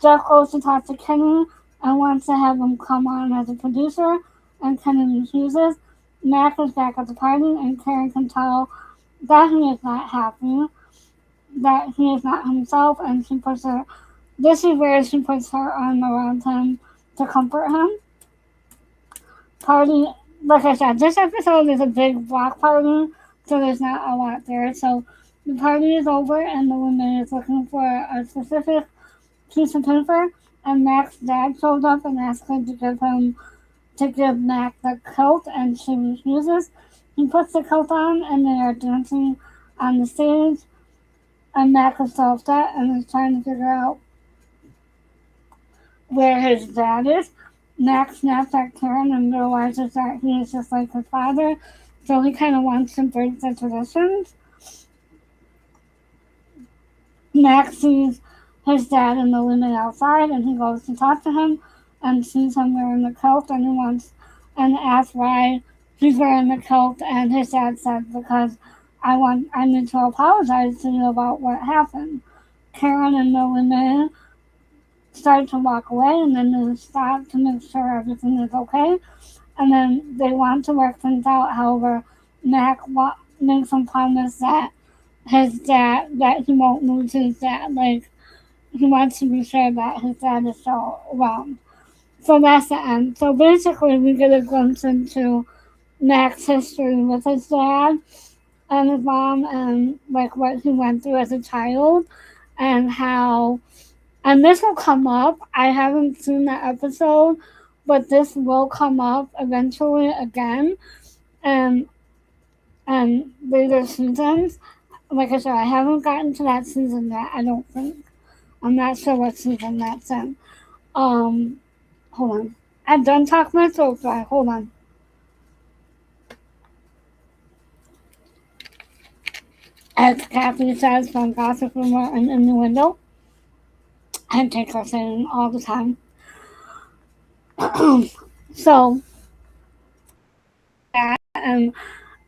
Jeff goes to talk to Kenny and wants to have him come on as a producer, and Kenny refuses. Mac is back at the party, and Karen can tell that he is not happy, that he is not himself, and she puts her. This is where she puts her arm around him to comfort him. Party, like I said, this episode is a big block party, so there's not a lot there. So the party is over, and the woman is looking for a specific piece of paper, and Mac's dad shows up and asks her to give Mac the coat, and she refuses. He puts the coat on, and they are dancing on the stage, and Mac is so upset and is trying to figure out where his dad is. Mac snaps at Karen and realizes that he is just like his father, so he kind of wants to break the traditions. Mac sees his dad in the limo outside, and he goes to talk to him and sees him wearing the coat, and he wants and asks why he's wearing the coat, and his dad said, because I need to apologize to you about what happened. Karen and the limo start to walk away, and then they stop to make sure everything is okay, and then they want to work things out. However, Mac makes him promise that that he won't lose his dad. Like, he wants to be sure that his dad is still around. So that's the end. So basically, we get a glimpse into Mac's history with his dad and his mom, and like what he went through as a child, and how. And this will come up. I haven't seen that episode, but this will come up eventually again, and later seasons. Like I said, I haven't gotten to that season yet. I don't think. I'm not sure what season that's in. Hold on. I'm done talking my throat dry. Hold on. As Kathy says from Gossip Rumor and Innuendo, and take her saying all the time. So that, and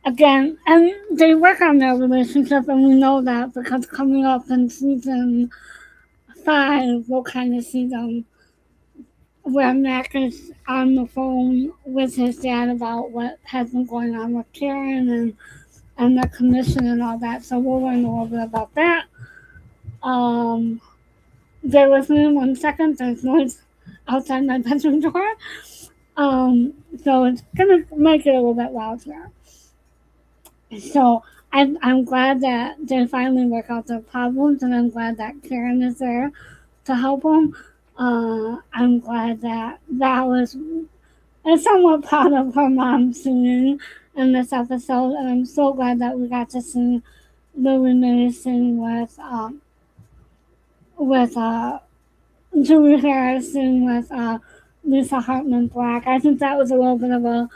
again, and they work on their relationship, and we know that because coming up in season 5, we'll kind of see them where Mack is on the phone with his dad about what has been going on with Karen and the commission and all that. So we'll learn a little bit about that. Um, Bear with me 1 second. There's noise outside my bedroom door. So it's gonna make it a little bit louder. So I'm glad that they finally work out their problems, and I'm glad that Karen is there to help them. I'm glad that that was somewhat part of her mom singing in this episode, and I'm so glad that we got to see Louie Mae sing with Julie Harris sing with Lisa Hartman Black. I think that was a little bit of a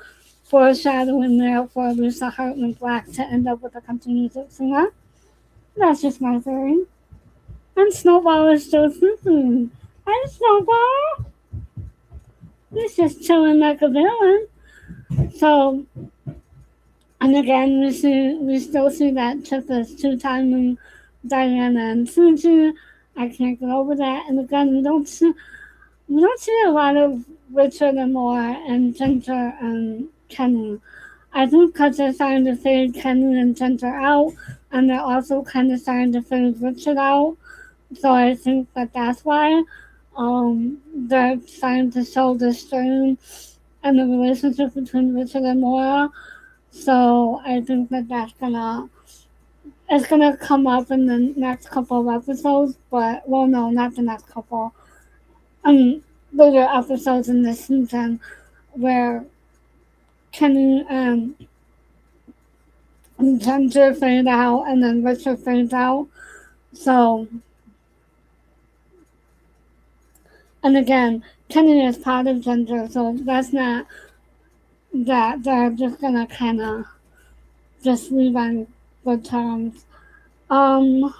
foreshadowing there for Lisa Hartman Black to end up with a country music singer. That's just my theory. And Snowball is still sleeping. Hi, Snowball. He's just chilling like a villain. So, and again, we still see that Chip is two-timing Diana and Suji. I can't get over that. And again, we don't see a lot of Richard and Laura and Ginger and Kenny. I think because they're starting to fade Kenny and Ginger out, and they're also kind of starting to fade Richard out. So I think that that's why they're starting to show the strain and the relationship between Richard and Laura. So I think that it's gonna come up in the next couple of episodes. But well, no, not the next couple. Later episodes in this season where Kenny and Ginger fade out and then Richard fades out. So, and again, Kenny is part of Ginger, so that's not that they're just gonna kind of just leave on good terms. Um,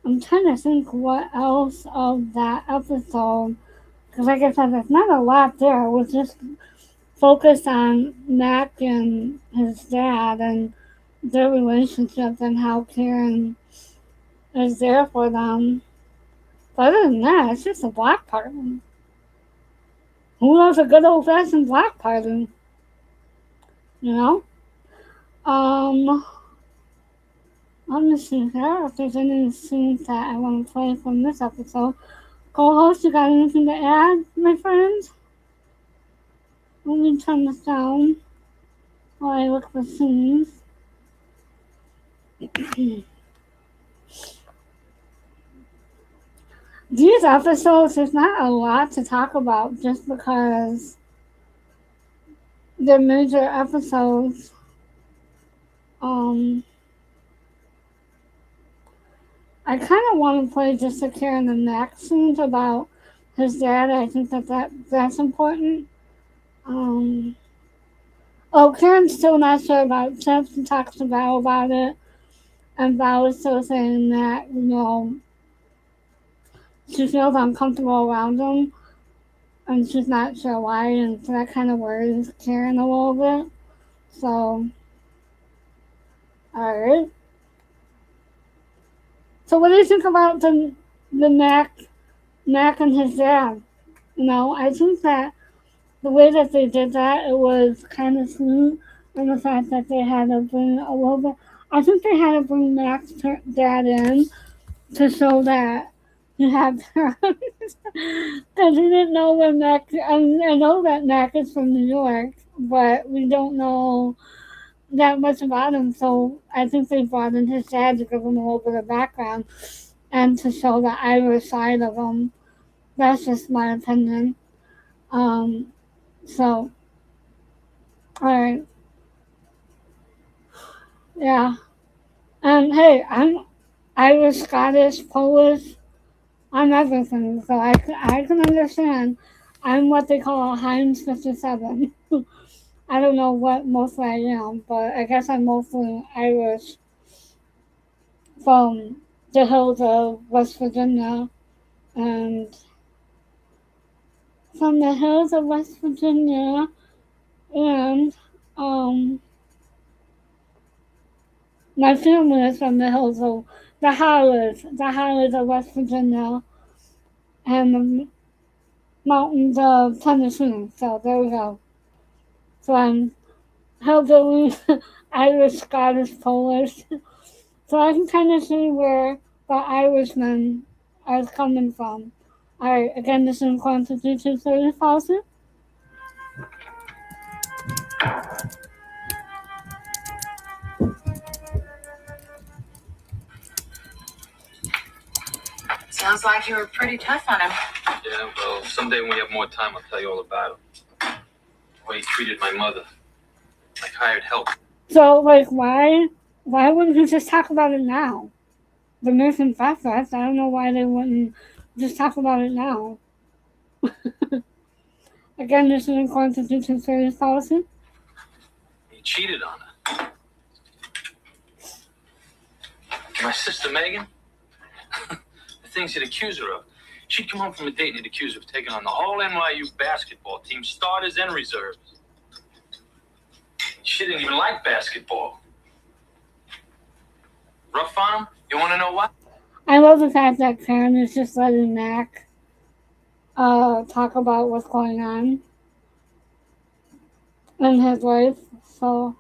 I'm trying to think what else of that episode, because like I said, there's not a lot there. It was just focused on Mack and his dad and their relationship and how Karen is there for them. But other than that, it's just a block party. Who loves a good old fashioned block party? You know? Um, Let me see here if there's any scenes that I want to play from this episode. Co-host, you got anything to add, my friends? Let me turn this down while I look for scenes. These episodes, there's not a lot to talk about just because they're major episodes. I kind of want to play just the Karen and Mack scenes about his dad. I think that's important. Karen's still not sure about Chip. She talks to Val about it, and Val is still saying that she feels uncomfortable around him, and she's not sure why, and so that kind of worries Karen a little bit. So, alright. So what do you think about the Mack and his dad? I think that the way that they did that, it was kind of sweet, and the fact that they had to bring a little bit. I think they had to bring Mack's dad in to show that he had parents, because he didn't know where Mack. I know that Mack is from New York, but we don't know that much about him. So I think they brought in his dad to give him a little bit of background and to show the Irish side of him. That's just my opinion. So, alright. Yeah. And hey, I'm Irish, Scottish, Polish. I'm everything. So I can understand. I'm what they call a Heinz 57. I don't know what mostly I am, but I guess I'm mostly Irish from the hills of West Virginia and from the hills of West Virginia, and my family is from the hills of the highlands of West Virginia, and the mountains of Tennessee. So there we go. So I'm hillbilly, Irish, Scottish, Polish. So I can kind of see where the Irishmen are coming from. Alright, again, this is Constitution 30,000. Sounds like you were pretty tough on him. Yeah, well, someday when we have more time, I'll tell you all about him. The way he treated my mother. Like hired help. So, like, why wouldn't you just talk about it now? The missing facets, I don't know why they wouldn't just talk about it now. Again, this is Constitution 30,000. He cheated on her. My sister Megan, the things he'd accuse her of. She'd come home from a date and he'd accuse her of taking on the whole NYU basketball team, starters and reserves. She didn't even like basketball. Rough on him? You want to know what? I love the fact that Karen is just letting Mack talk about what's going on in his life. So,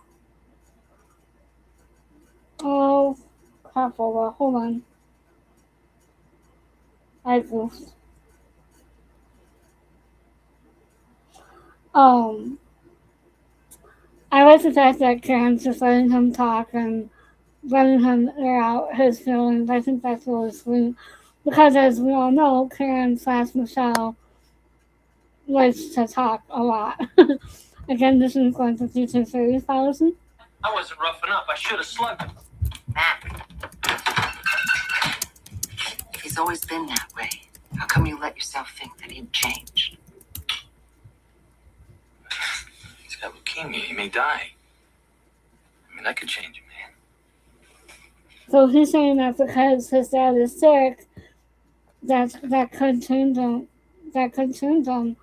oh, crap, hold on. I goofed. I like the fact that Karen's just letting him talk and letting him air out his feelings. I think that's really sweet. Because as we all know, Karen / Michelle likes to talk a lot. Again, this is going to feature 30,000. I wasn't rough enough. I should have slugged him. Mack. He's always been that way. How come you let yourself think that he'd change? He's got leukemia. He may die. I mean, that could change him, man. So he's saying that because his dad is sick, that could change him. That could change him.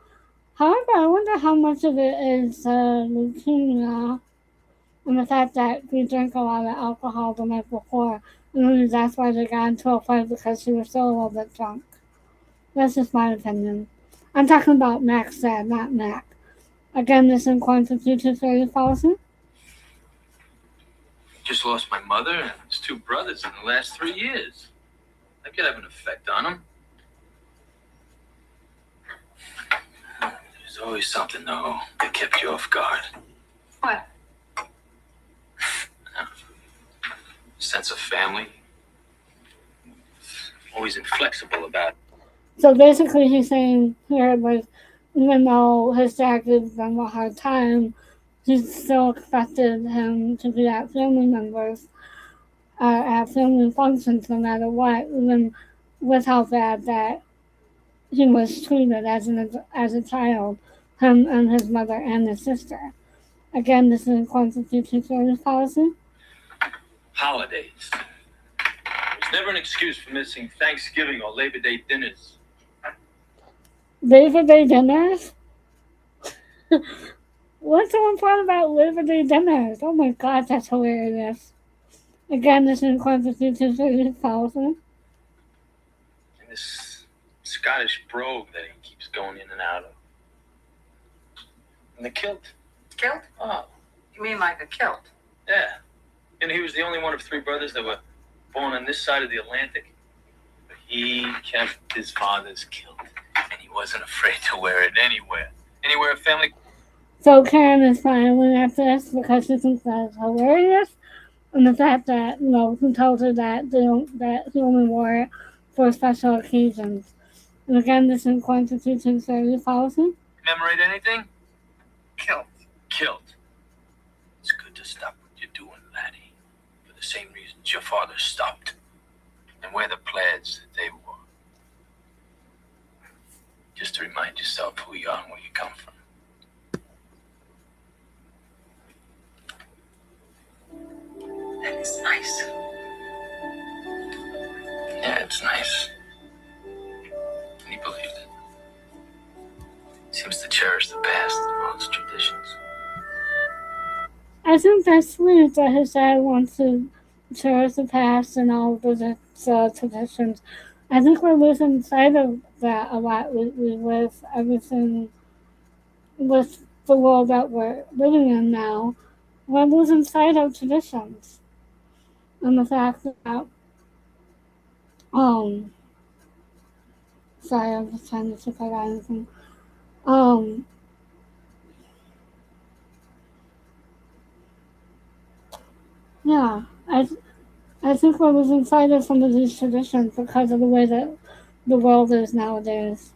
However, I wonder how much of it is leukemia and the fact that he drank a lot of alcohol the night before. And maybe that's why they got into a fight, because she was still a little bit drunk. That's just my opinion. I'm talking about Mack's dad, not Mack. Again, this is Constitution 30,000. Just lost my mother and his two brothers in the last 3 years. That could have an effect on him. There's always something, though, that kept you off guard. What? Sense of family. Always inflexible about it. So basically, he's saying here, like, even though his dad gives them a hard time, he still expected him to be at family members, at family functions, no matter what, even with how bad that he was treated as a child, him and his mother and his sister. Again, this is Constitution 30,000. Holidays. There's never an excuse for missing Thanksgiving or Labor Day dinners. Labor Day dinners? What's so important about Labor Day dinners? Oh my god, that's hilarious. Again, this is Constitution 30,000. And this Scottish brogue that he keeps going in and out of. And the kilt. Kilt? Oh, You mean like a kilt? yeah. And he was the only one of 3 brothers that were born on this side of the Atlantic. But he kept his father's kilt. And he wasn't afraid to wear it anywhere. Anywhere a family... So Karen is smiling at this because she thinks that's hilarious. And the fact that, he told her that he only wore it for special occasions. And again, this is Constitution 30,000. Commemorate anything? Kilt. Kilt. It's good to stop what you're doing, laddie. For the same reasons your father stopped. And wear the plaids that they wore. Just to remind yourself who you are and where you come from. That is nice. Yeah, it's nice. And he believed it. cherish the past as well as traditions. I think that's sweet that his dad wants to cherish the past and all of those traditions. I think we're losing sight of that a lot lately with everything, with the world that we're living in now. We're losing sight of traditions and the fact that, um, sorry, I'm just trying to see if I got anything. Um, yeah, I think we're losing sight of some of these traditions because of the way that the world is nowadays.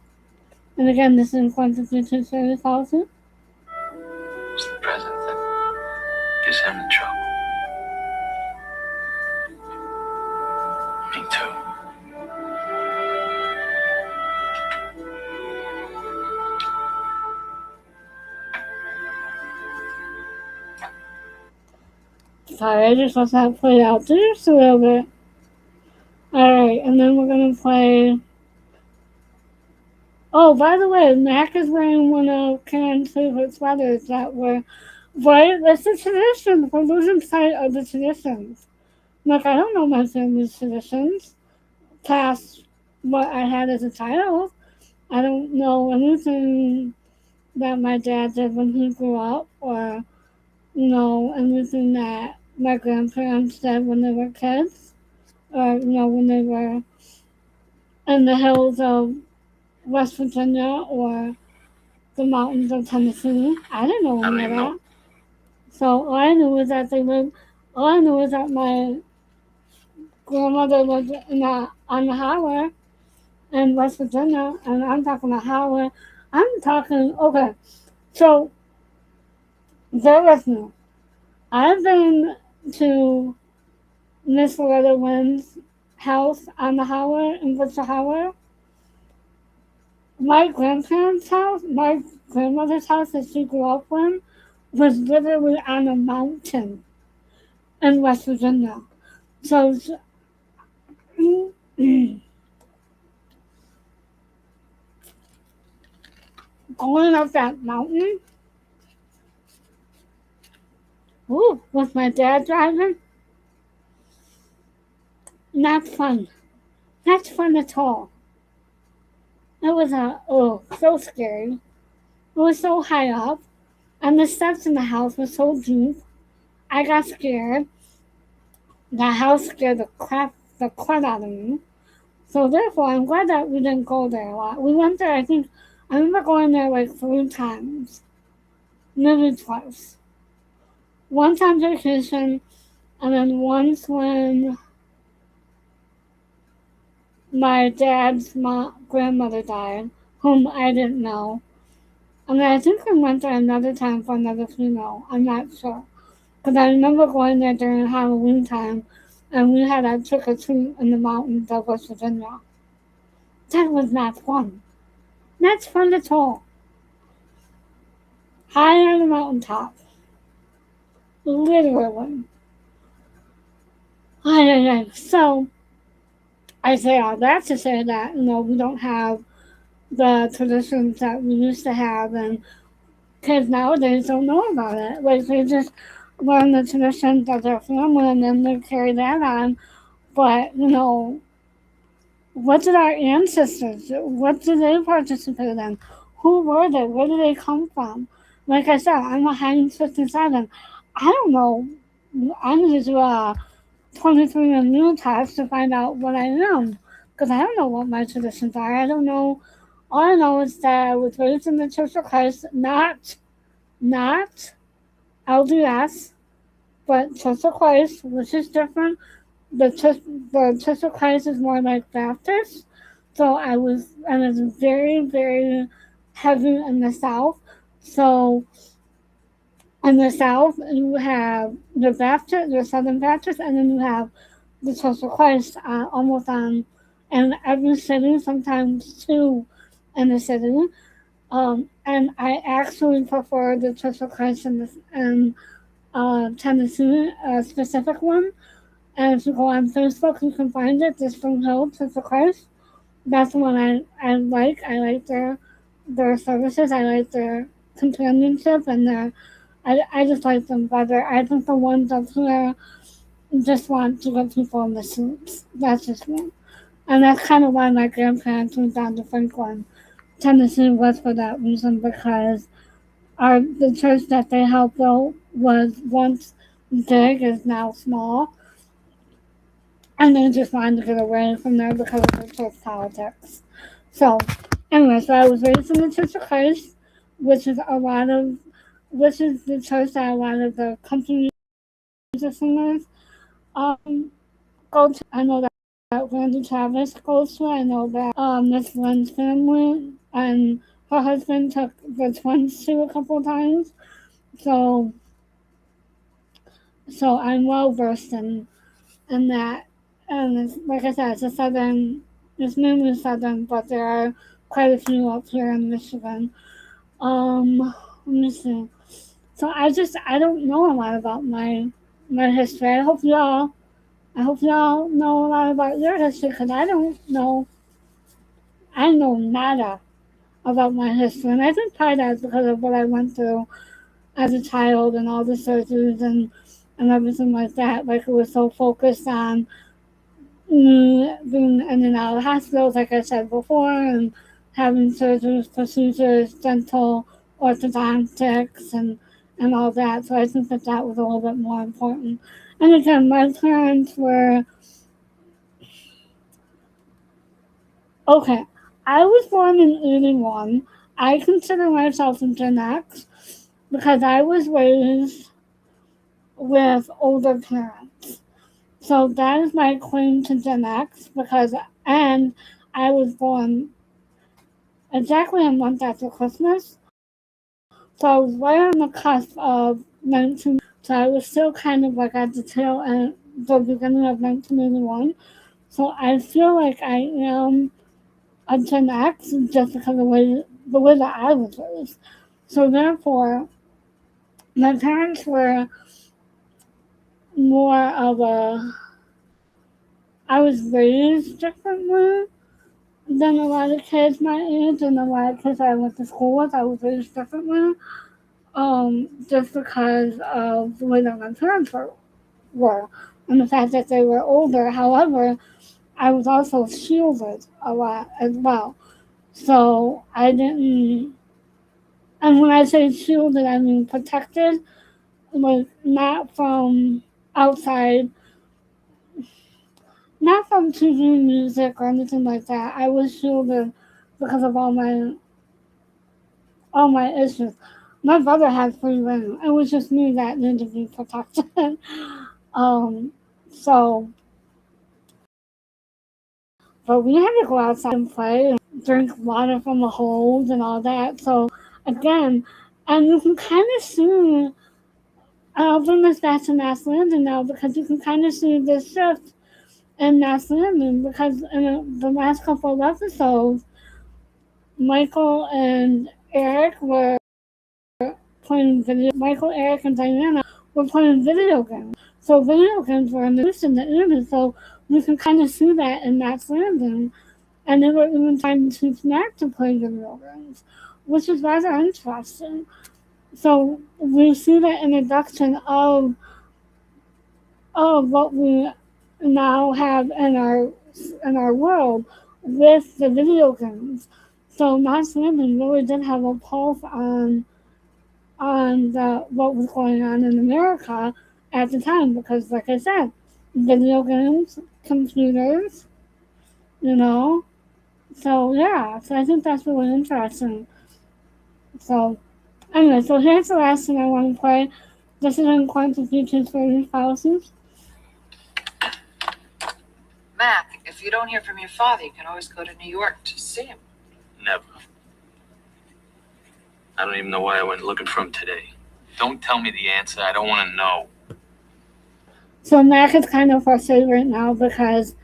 And again, this is going to future service policy. It's the present that gives him the trouble. Me too. Sorry, I just let that play out just a little bit. Alright, and then we're gonna play. Oh, by the way, Mack is wearing one of Karen's favorite sweaters that were. Right? That's a tradition. We're losing sight of the traditions. Like, I don't know my family's traditions past what I had as a child. I don't know anything that my dad did when he grew up, or, anything that my grandparents did when they were kids, or, when they were in the hills of West Virginia or the mountains of Tennessee. I didn't know I don't any of even that. know. So all I knew was that they lived. All I knew was that my grandmother lived on the highway in West Virginia, and I'm talking the highway. I'm talking okay. So bear with me. I've been to Miss Loretta Wynn's house on the highway in Worcester Highway. My grandparents' house, my grandmother's house that she grew up in, was literally on a mountain in West Virginia. So going up that mountain, with my dad driving, not fun. Not fun at all. It was so scary. It was so high up, and the steps in the house were so deep. I got scared. The house scared the crap out of me. So therefore, I'm glad that we didn't go there a lot. We went there, I remember going there like 3 times. Maybe twice. Once on vacation, and then once when my dad's grandmother died, whom I didn't know. And then I think we went there another time for another funeral. I'm not sure. Because I remember going there during Halloween time, and we had a trick or treat in the mountains of West Virginia. That was not fun. Not fun at all. High on the mountaintop. Literally. So, I say all that to say that, we don't have the traditions that we used to have, and kids nowadays don't know about it. Like, they just learn the traditions of their family and then they carry that on. But, what did our ancestors do? What did they participate in? Who were they? Where did they come from? Like I said, I'm a Heinz 57. I don't know. I need to do a 23andMe test to find out what I am. Because I don't know what my traditions are. I don't know. All I know is that I was raised in the Church of Christ, not LDS, but Church of Christ, which is different. The Church of Christ is more like Baptist. So I was very, very heavy in the South. So in the South, you have the Baptist, the Southern Baptist, and then you have the Church of Christ almost on in every city, sometimes two in the city. And I actually prefer the Church of Christ in Tennessee, a specific one. And if you go on Facebook, you can find it, the Spring Hill Church of Christ. That's the one I like. I like their their services. I like their companionship and I just like them better. I think the ones up here just want to get people in the suits. That's just me. And that's kind of why my grandparents moved down to Franklin, Tennessee was for that reason because the church that they helped build was once big is now small. And they just wanted to get away from there because of the church politics. So, anyway, so I was raised in the Church of Christ, which is the church that a lot of the country music singers go to. I know that Randy Travis goes to. I know that Miss Lynn's family and her husband took the twins to a couple of times. So, so I'm well versed in that. And like I said, it's mainly southern, but there are quite a few up here in Michigan. Let me see. So I don't know a lot about my history. I hope y'all know a lot about your history because I don't know. I know nada about my history, and I think part of that is because of what I went through as a child and all the surgeries and everything like that. Like it was so focused on being in and out of hospitals, like I said before, and having surgeries, procedures, dental, orthodontics, and all that. So I think that was a little bit more important. And again, my parents were okay. I was born in '81. I consider myself a Gen X because I was raised with older parents. So that is my claim to Gen X and I was born exactly a month after Christmas. So I was right on the cusp of 19. So I was still kind of like at the tail end, the beginning of 1981. So I feel like I am a Gen X just because of the way that I was raised. So therefore, my parents were more of a. I was raised differently than a lot of kids my age and a lot of kids I went to school with. I was raised differently, just because of the way that my parents were and the fact that they were older. However, I was also shielded a lot as well. So I didn't, and when I say shielded, I mean protected, like not from outside, not from TV music or anything like that. I was shielded because of all my issues. My brother had free reign. It was just me that needed to be protected. um, so, but we had to go outside and play and drink water from the holes and all that. So, again, and you can kind of see, I'll bring this back to knotslanding now because you can kind of see this shift in knotslanding because in the last couple of episodes, Michael and Eric were playing video. Michael, Eric, and Diana were playing video games. So video games were introduced in the 80s. So we can kind of see that in knotslanding. And they were even trying to teach Mack to play video games, which is rather interesting. So we see the introduction of what we now have in our world with the video games. So knotslanding really did have a pulse on what was going on in America at the time because, like I said, video games, computers, you know. So yeah, so I think that's really interesting. So anyway, so here's the last thing I want to play. This is in quantity transfer policies. Mack, if you don't hear from your father, you can always go to New York to see him. Never. I don't even know why I went looking for him today. Don't tell me the answer. I don't want to know. So Mack is kind of frustrated right now because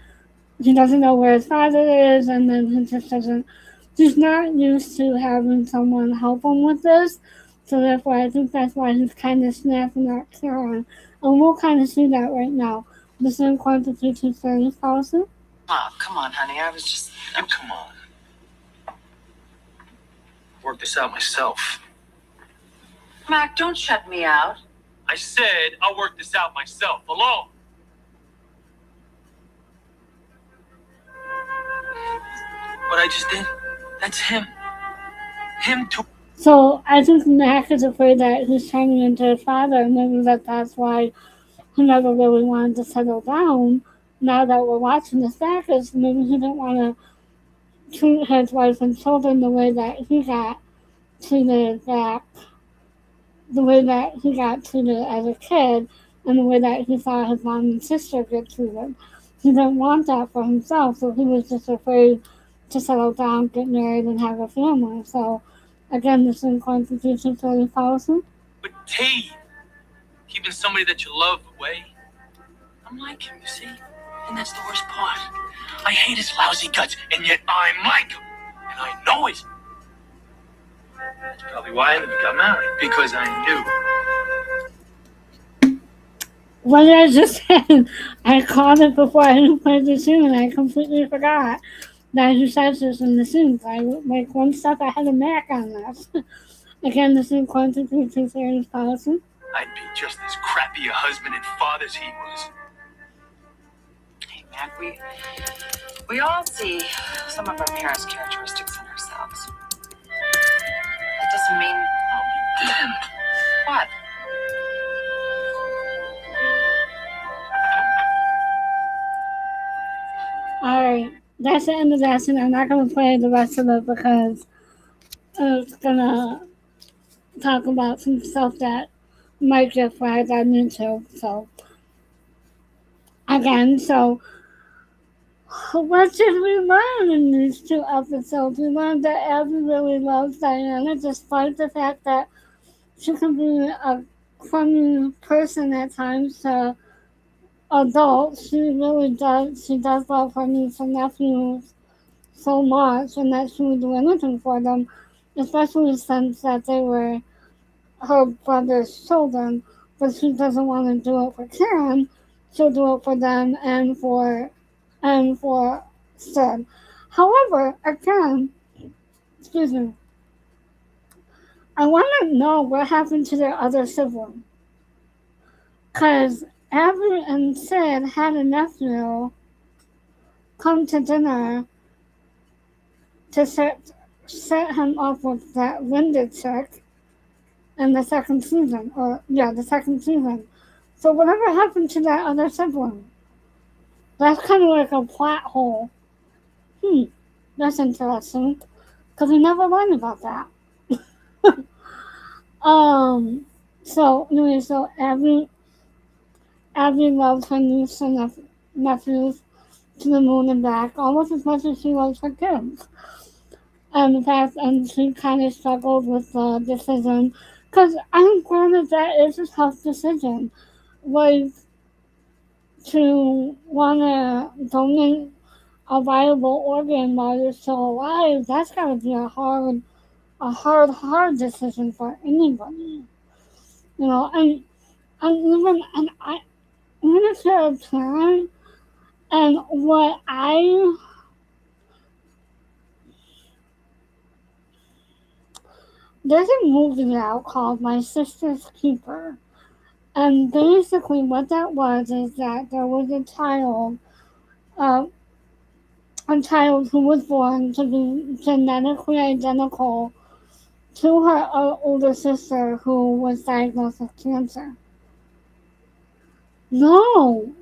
he doesn't know where his father is, and then he just doesn't. He's not used to having someone help him with this, so therefore I think that's why he's kind of snapping at Karen, and we'll kind of see that right now. The same quantity to service policy. Oh, come on, honey. I was just. You come on. Work this out myself. Mac, don't shut me out. I said I'll work this out myself, alone. What I just did, that's him. Him too. So I think Mack is afraid that he's turning into his father, and maybe that's why he never really wanted to settle down. Now that we're watching this back, is maybe he didn't want to treat his wife and children the way that he got treated back, the way that he got treated as a kid, and the way that he saw his mom and sister get treated. He didn't want that for himself, so he was just afraid to settle down, get married, and have a family. So, again, this inconstitution totally policy. But T, keeping somebody that you love away, I'm like him, you see? And that's the worst part. I hate his lousy guts, and yet I'm like him. And I know it. That's probably why I never got married. Because I knew. What did I just say? I called it before I didn't play the scene, and I completely forgot that he says this in the scenes. I like one step ahead of Mack on this. Again, this is constitution series policy. I'd be just as crappy a husband and father as he was. Hey, Mac, we all see some of our parents' characteristics in ourselves. That doesn't mean... Oh, damn. What? Alright, that's the end of that scene. I'm not going to play the rest of it because it's going to talk about some stuff that might get flagged on YouTube. So, again, what did we learn in these two episodes? We learned that Abby really loves Diana, despite the fact that she can be a funny person at times to adults. She really does. She does love her niece and nephews so much, and that she would do anything for them, especially since that they were her brother's children. But she doesn't want to do it for Karen. She'll do it for them and for Sid. However, again, excuse me, I want to know what happened to their other sibling. Because Abby and Sid had a nephew come to dinner to set him up with that Linda chick in the second season. The second season. So whatever happened to that other sibling? That's kind of like a plot hole. That's interesting. Because we never learned about that. So anyway, so Abby loves her niece and nephews to the moon and back, almost as much as she loves her kids. And she kind of struggled with the decision, because I'm granted that is a tough decision. Like, to want to donate a viable organ while you're still alive, that's got to be a hard decision for anybody. You know, and even if you're a parent, and there's a movie out called My Sister's Keeper. And basically what that was is that there was a child who was born to be genetically identical to her older sister who was diagnosed with cancer. No,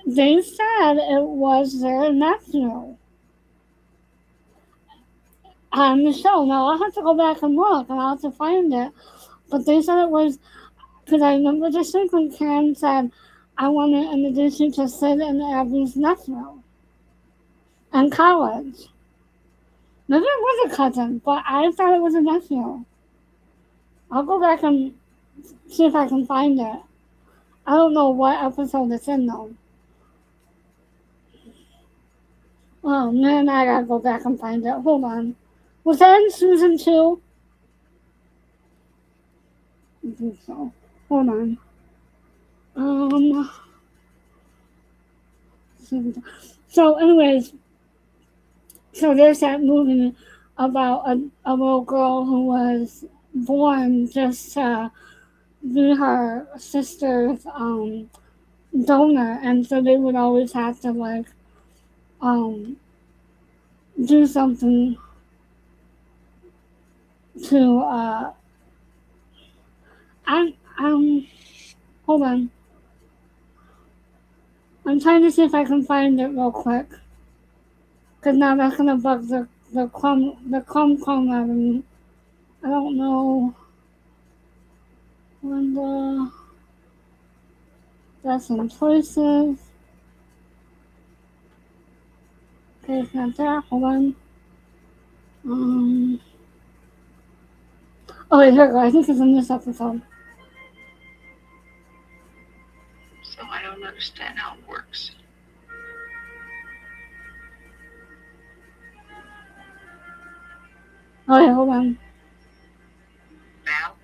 they said it was their nephew on the show. Now, I'll have to go back and look, and I'll have to find it. But they said it was, because I remember distinctly Karen said, I want to introduce you to Sid and Abby's nephew in college. Maybe it was a cousin, but I thought it was a nephew. I'll go back and see if I can find it. I don't know what episode it's in, though. Oh, man, I gotta go back and find it. Hold on. Was that in season 2? I think so. Hold on. So anyways, So there's that movie about a little girl who was born just to be her sister's donor, and so they would always have to like um, do something to I'm hold on. I'm trying to see if I can find it real quick. Cause now that's gonna bug the crumb out of me. I don't know when that's some choices. Okay, it's not there. Hold on. Oh wait, here we go. I think it's in this episode. So I don't understand how it works. Oh wait, hold on. Val?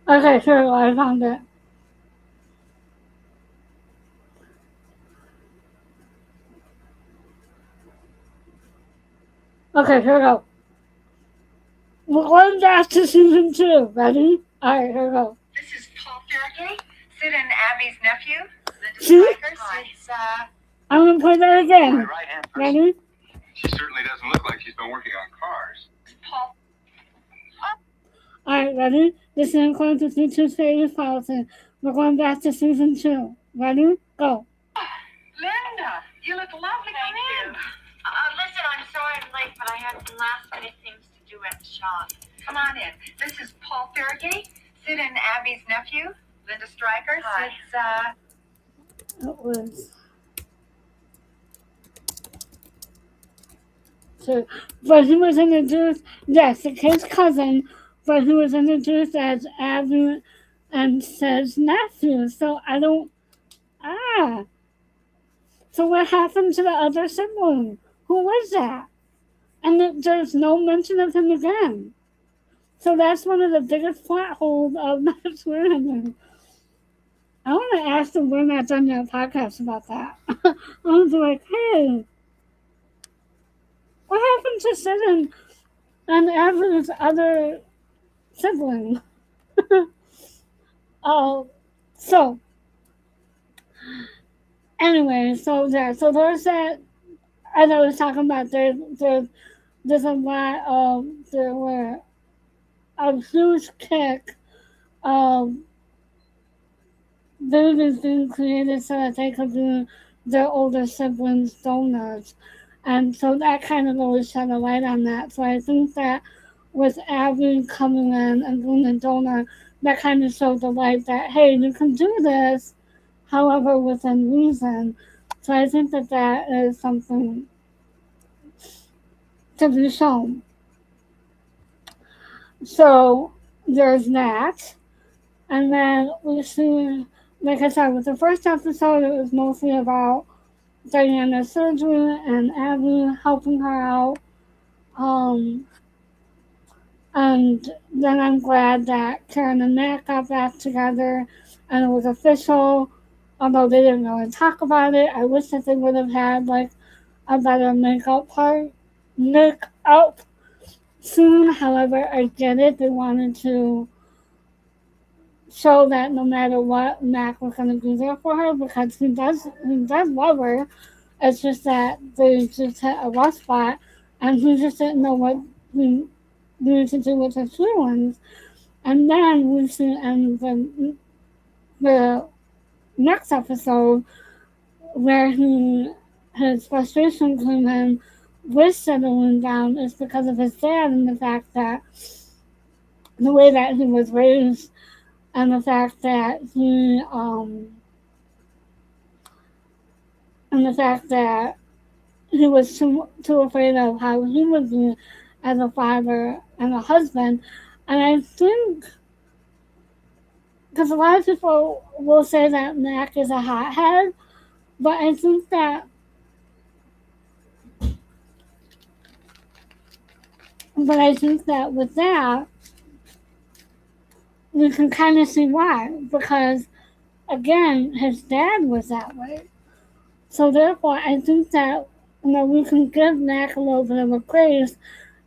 Okay, here we go. I found it. Okay, here we go. We're going back to season 2. Ready? Alright, here we go. This is Paul Farragut, Sid and Abby's nephew. The See? Strikers. It's I'm gonna play that My again. right hand person. Ready? She certainly doesn't look like she's been working on cars. Paul. Alright, ready? This is according to Future Series policy. We're going back to season 2. Ready? Go. Linda, you look lovely. Come in. Listen, I'm sorry I'm late, but I had some last minute things to do at the shop. Come on in. This is Paul Farragut, Sid and Abby's nephew. Linda Strikers. Hi. It's It was. So, but he was introduced, yes, the kid's cousin, but he was introduced as Abby and Sid's nephew. So I don't. So what happened to the other sibling? Who was that? And there's no mention of him again. So that's one of the biggest plot holes of knotslanding. I want to ask them when I've done your podcast about that. I was like, hey, what happened to Sid and Abby's other sibling? So anyway, so there's that. As I was talking about, there's a lot of there were a huge kick of babies being created so that they could be their older siblings' donors. And so that kind of really shed a light on that. So I think that with Abby coming in and being a donor, that kind of showed the light that, hey, you can do this, however, within reason. So I think that is something to be shown. So there's that. And then we see, like I said, with the first episode, it was mostly about Diana's surgery and Abby helping her out. And then I'm glad that Karen and Matt got back together and it was official, although they didn't really talk about it. I wish that they would have had like a better make-up soon. However, I get it. They wanted to show that no matter what, Mack was going to be there for her because he does love her. It's just that they just hit a rough spot and he just didn't know what he needed to do with his feelings. And then we see in the next episode where his frustration came in with settling down is because of his dad and the fact that the way that he was raised and the fact that he was too afraid of how he would be as a father and a husband. And I think, because a lot of people will say that Mack is a hothead, but I think that But I think that with that, you can kind of see why. Because, again, his dad was that way. So therefore, I think that we can give Mack a little bit of a grace.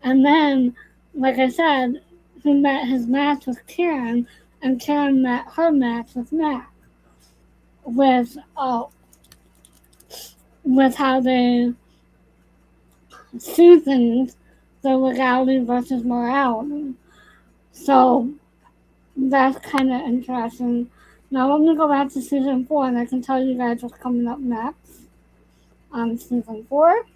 And then, like I said, he met his match with Karen, and Karen met her match with Mack. With with how they see things, the legality versus morality. So that's kind of interesting. Now let me go back to season 4, and I can tell you guys what's coming up next on season 4.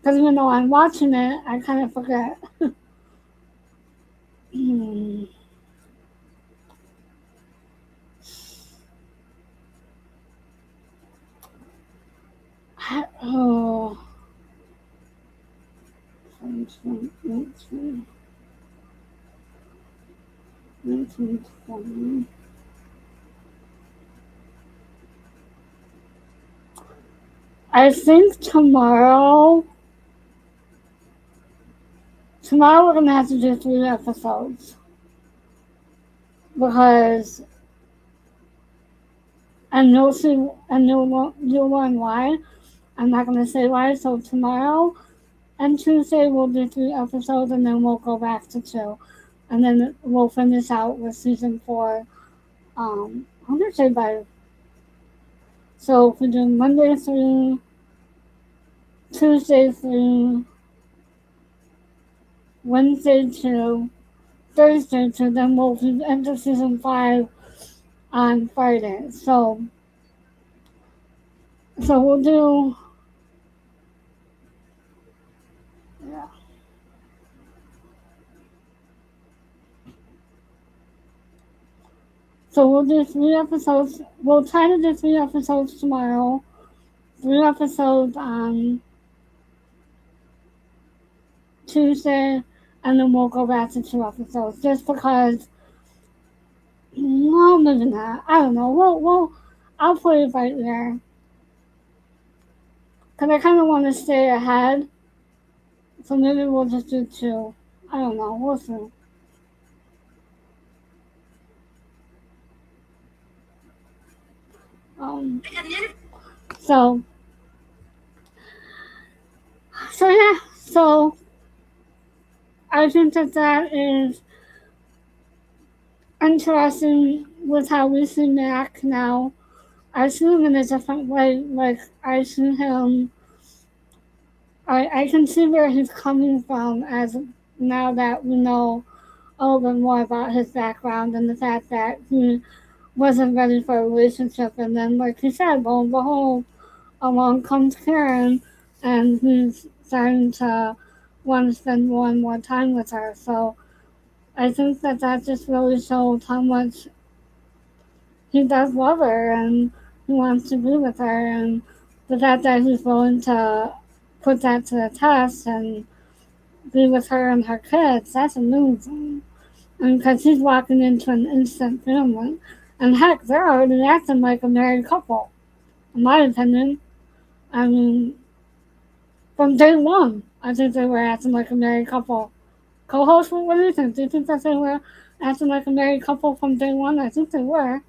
Because even though I'm watching it, I kind of forget. Oh. 19, 20. I think tomorrow we're gonna have to do 3 episodes because you'll learn why. I'm not gonna say why. So tomorrow and Tuesday we'll do 3 episodes, and then we'll go back to 2, and then we'll finish out with season 4. I'm gonna say by. So if we do Monday 3, Tuesday 3, Wednesday 2, Thursday 2, then we'll enter season 5 on Friday. So we'll do. Yeah. So we'll do 3 episodes. We'll try to do 3 episodes tomorrow. 3 episodes on Tuesday, and then we'll go back to 2 episodes. Just because, no, maybe not. I don't know. I'll put it right there. Because I kind of want to stay ahead. So maybe we'll just do 2. I don't know. We'll see. So yeah. So I think that is interesting with how we see Mack now. I see him in a different way. Like I see him. I can see where he's coming from as now that we know a little bit more about his background and the fact that he wasn't ready for a relationship, and then like he said, lo and behold, along comes Karen, and he's starting to want to spend more and more time with her. So I think that just really shows how much he does love her and he wants to be with her, and the fact that he's willing to put that to the test and be with her and her kids, that's amazing. And because he's walking into an instant family. And heck, they're already acting like a married couple, in my opinion. I mean, from day one, I think they were acting like a married couple. Co-host, what do you think? Do you think that they were acting like a married couple from day one? I think they were.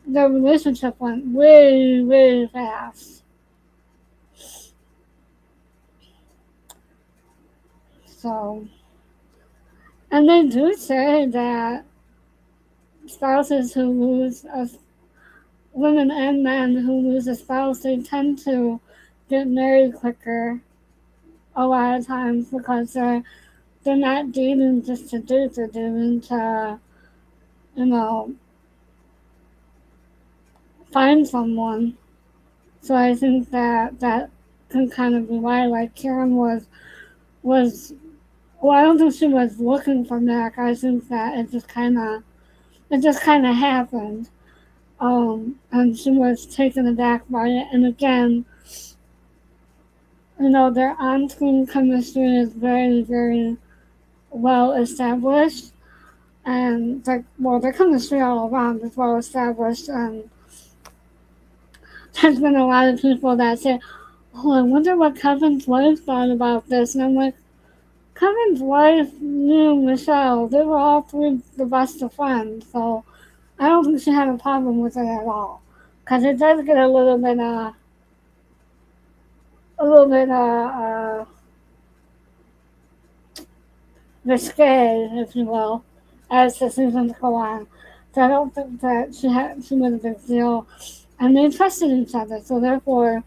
Their relationship went way, way fast. So, and they do say that spouses who lose women and men who lose a spouse, they tend to get married quicker a lot of times because they're not dating just to date, they're dating to, you know, find someone. So I think that can kind of be why, like Karen was well, I don't think she was looking for Mack. I think that it just kind of happened. And she was taken aback by it. And again, their on-screen chemistry is very, very well established, and their chemistry all around is well established. And there's been a lot of people that say, oh, I wonder what Kevin's wife thought about this. And I'm like, Kevin's wife knew Michelle. They were all three the best of friends, so I don't think she had a problem with it at all. Because it does get a little bit, risque, if you will, as the seasons go on. So I don't think that she made a big deal, and they trusted each other. So therefore,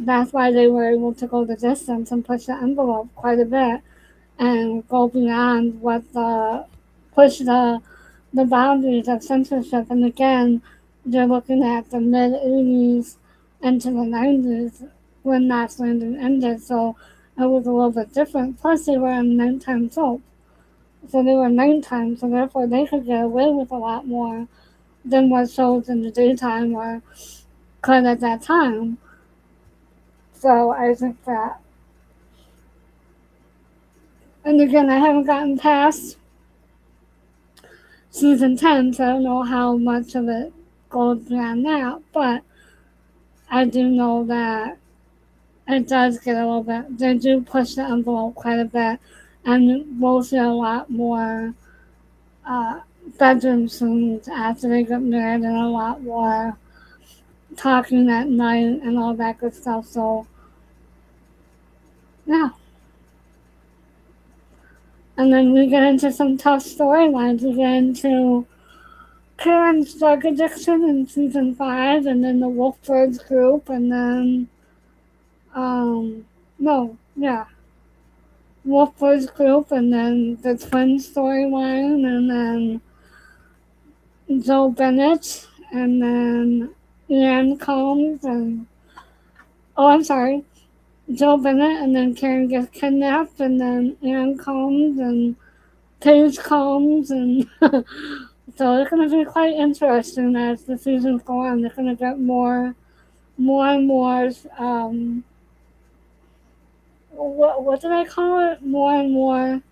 that's why they were able to go the distance and push the envelope quite a bit and go beyond what push the boundaries of censorship. And again, they're looking at the mid '80s into the '90s when knotslanding ended. So it was a little bit different. Plus, they were in nighttime soap. So they were nighttime, so therefore they could get away with a lot more than what shows in the daytime were could at that time. So I think that, and again, I haven't gotten past season 10, so I don't know how much of it goes beyond that, but I do know that it does get a little bit, they do push the envelope quite a bit, and we'll see a lot more uh, bedroom scenes after they get married and a lot more talking at night and all that good stuff. So, yeah. And then we get into some tough storylines. We get into Karen's drug addiction in season 5, and then the Wolfbirds group, and then, no, yeah, Wolfbirds group, and then the twin storyline, and then Joe Bennett, and then Ian Combs, and, oh, I'm sorry, Joe Bennett, and then Karen gets kidnapped, and then Ann comes, and Paige comes, and so it's going to be quite interesting as the seasons go on. They're going to get and more, what did I call it? More and more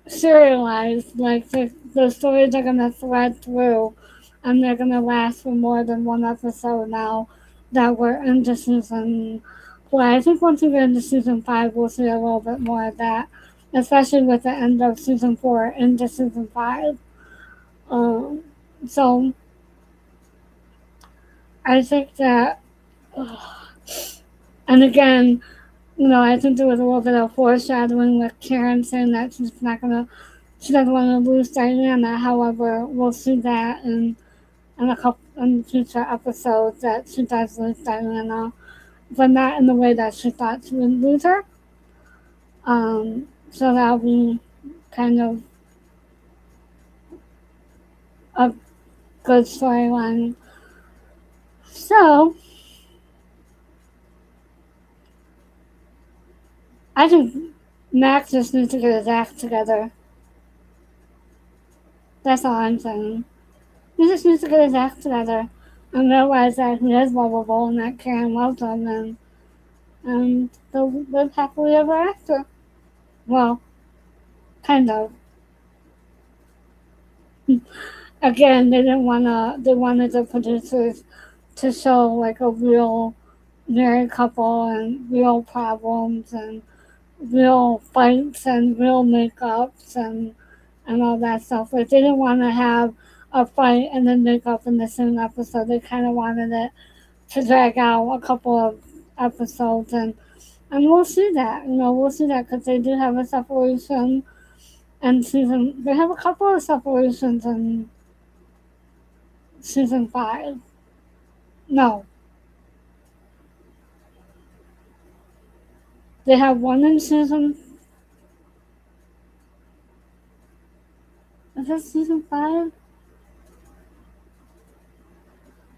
serialized. Like the stories are going to thread through, and they're going to last for more than one episode now that we're into season. Well, I think once we get into season 5, we'll see a little bit more of that, especially with the end of season 4 into season 5. Um, so I think that, and again, I think there was a little bit of foreshadowing with Karen saying that she doesn't want to lose Diana. However, we'll see that in future episodes that she does lose Diana, but not in the way that she thought she would lose her. So that'll be kind of a good storyline. So I think Max just needs to get his act together. That's all I'm saying. He just needs to get his act together and realize that he is lovable and that Karen loves him, and they'll live happily ever after. Well, kind of. Again, they wanted the producers to show like a real married couple and real problems and real fights and real makeups and all that stuff. Like they didn't want to have a fight and then makeup in the same episode. They kind of wanted it to drag out a couple of episodes, and we'll see that. We'll see that because they do have a separation and season. They have a couple of separations in season 5. No, they have one in season. Is that season 5?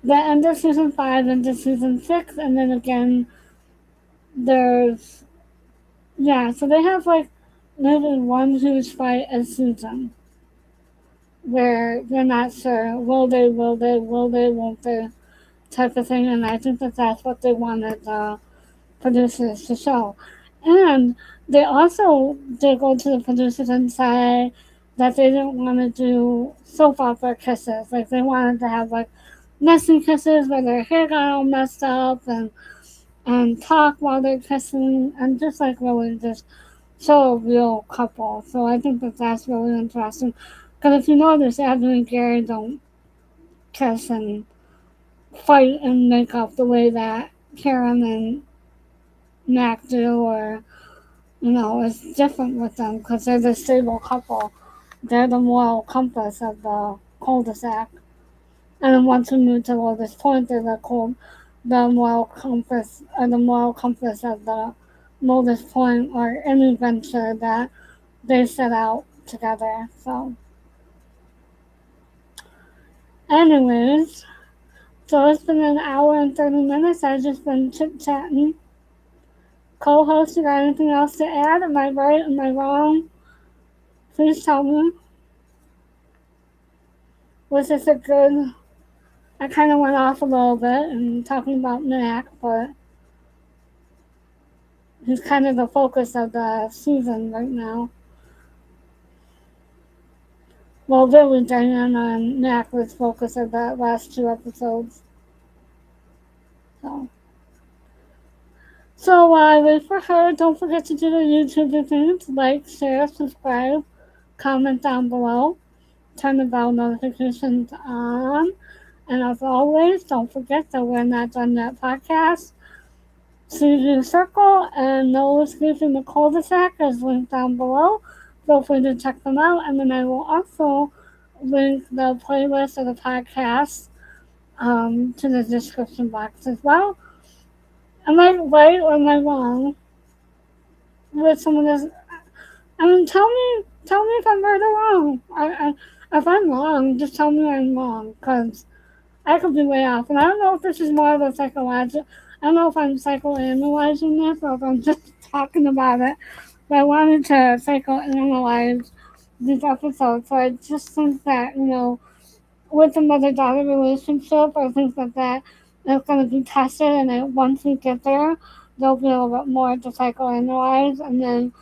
The end of season 5 into season 6, and then again, there's, yeah, so they have like maybe one huge fight a season where you're not sure will they, won't they type of thing, and I think that that's what they wanted the producers to show. And they also did go to the producers and say that they didn't want to do soap opera kisses. Like they wanted to have like messy kisses where their hair got all messed up and talk while they're kissing and just like really just show a real couple. So I think that that's really interesting. Because if you notice, Abby and Gary don't kiss and fight and make up the way that Karen and Mac do, or it's different with them because they're the stable couple. They're the moral compass of the cul-de-sac. And then once we move to Lotus Point, they're the moral compass of the Lotus Point or any venture that they set out together. So, anyways, so it's been an hour and 30 minutes. I've just been chit chatting. Co-host, you got anything else to add? Am I right? Am I wrong? Please tell me. Was this a good? I kind of went off a little bit and talking about Mac, but he's kind of the focus of the season right now. Well, really, Diana and Mac was focus of the last 2 episodes. So while I wait for her, don't forget to do the YouTube things, like, share, subscribe, comment down below, turn the bell notifications on, and as always, don't forget that we're not done yet podcast. CG Circle and No Escaping the Cul-de-Sac is linked down below. Feel free to check them out, and then I will also link the playlist of the podcast to the description box as well. Am I right or am I wrong with some of this? I mean, tell me if I'm right or wrong. If I'm wrong, just tell me I'm wrong, because I could be way off. And I don't know if this is more of a psychological. I don't know if I'm psychoanalyzing this or if I'm just talking about it. But I wanted to psychoanalyze these episodes. So I just think that, with the mother-daughter relationship, I think that is going to be tested. And then once we get there, there'll be a little bit more to psychoanalyze. And then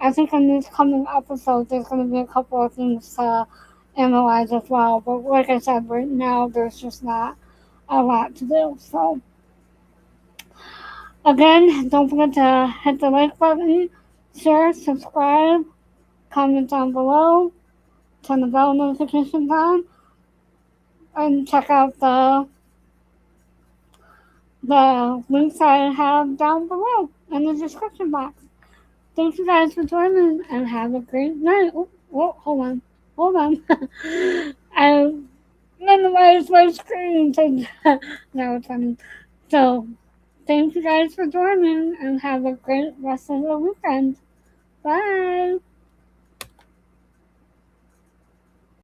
I think in these coming episodes, there's going to be a couple of things to analyze as well. But like I said, right now, there's just not a lot to do. So, again, don't forget to hit the like button, share, subscribe, comment down below, turn the bell notifications on, and check out the links I have down below in the description box. Thank you guys for joining and have a great night. Oh, hold on. I minimized my screen to now it's funny. So, thank you guys for joining and have a great rest of the weekend. Bye.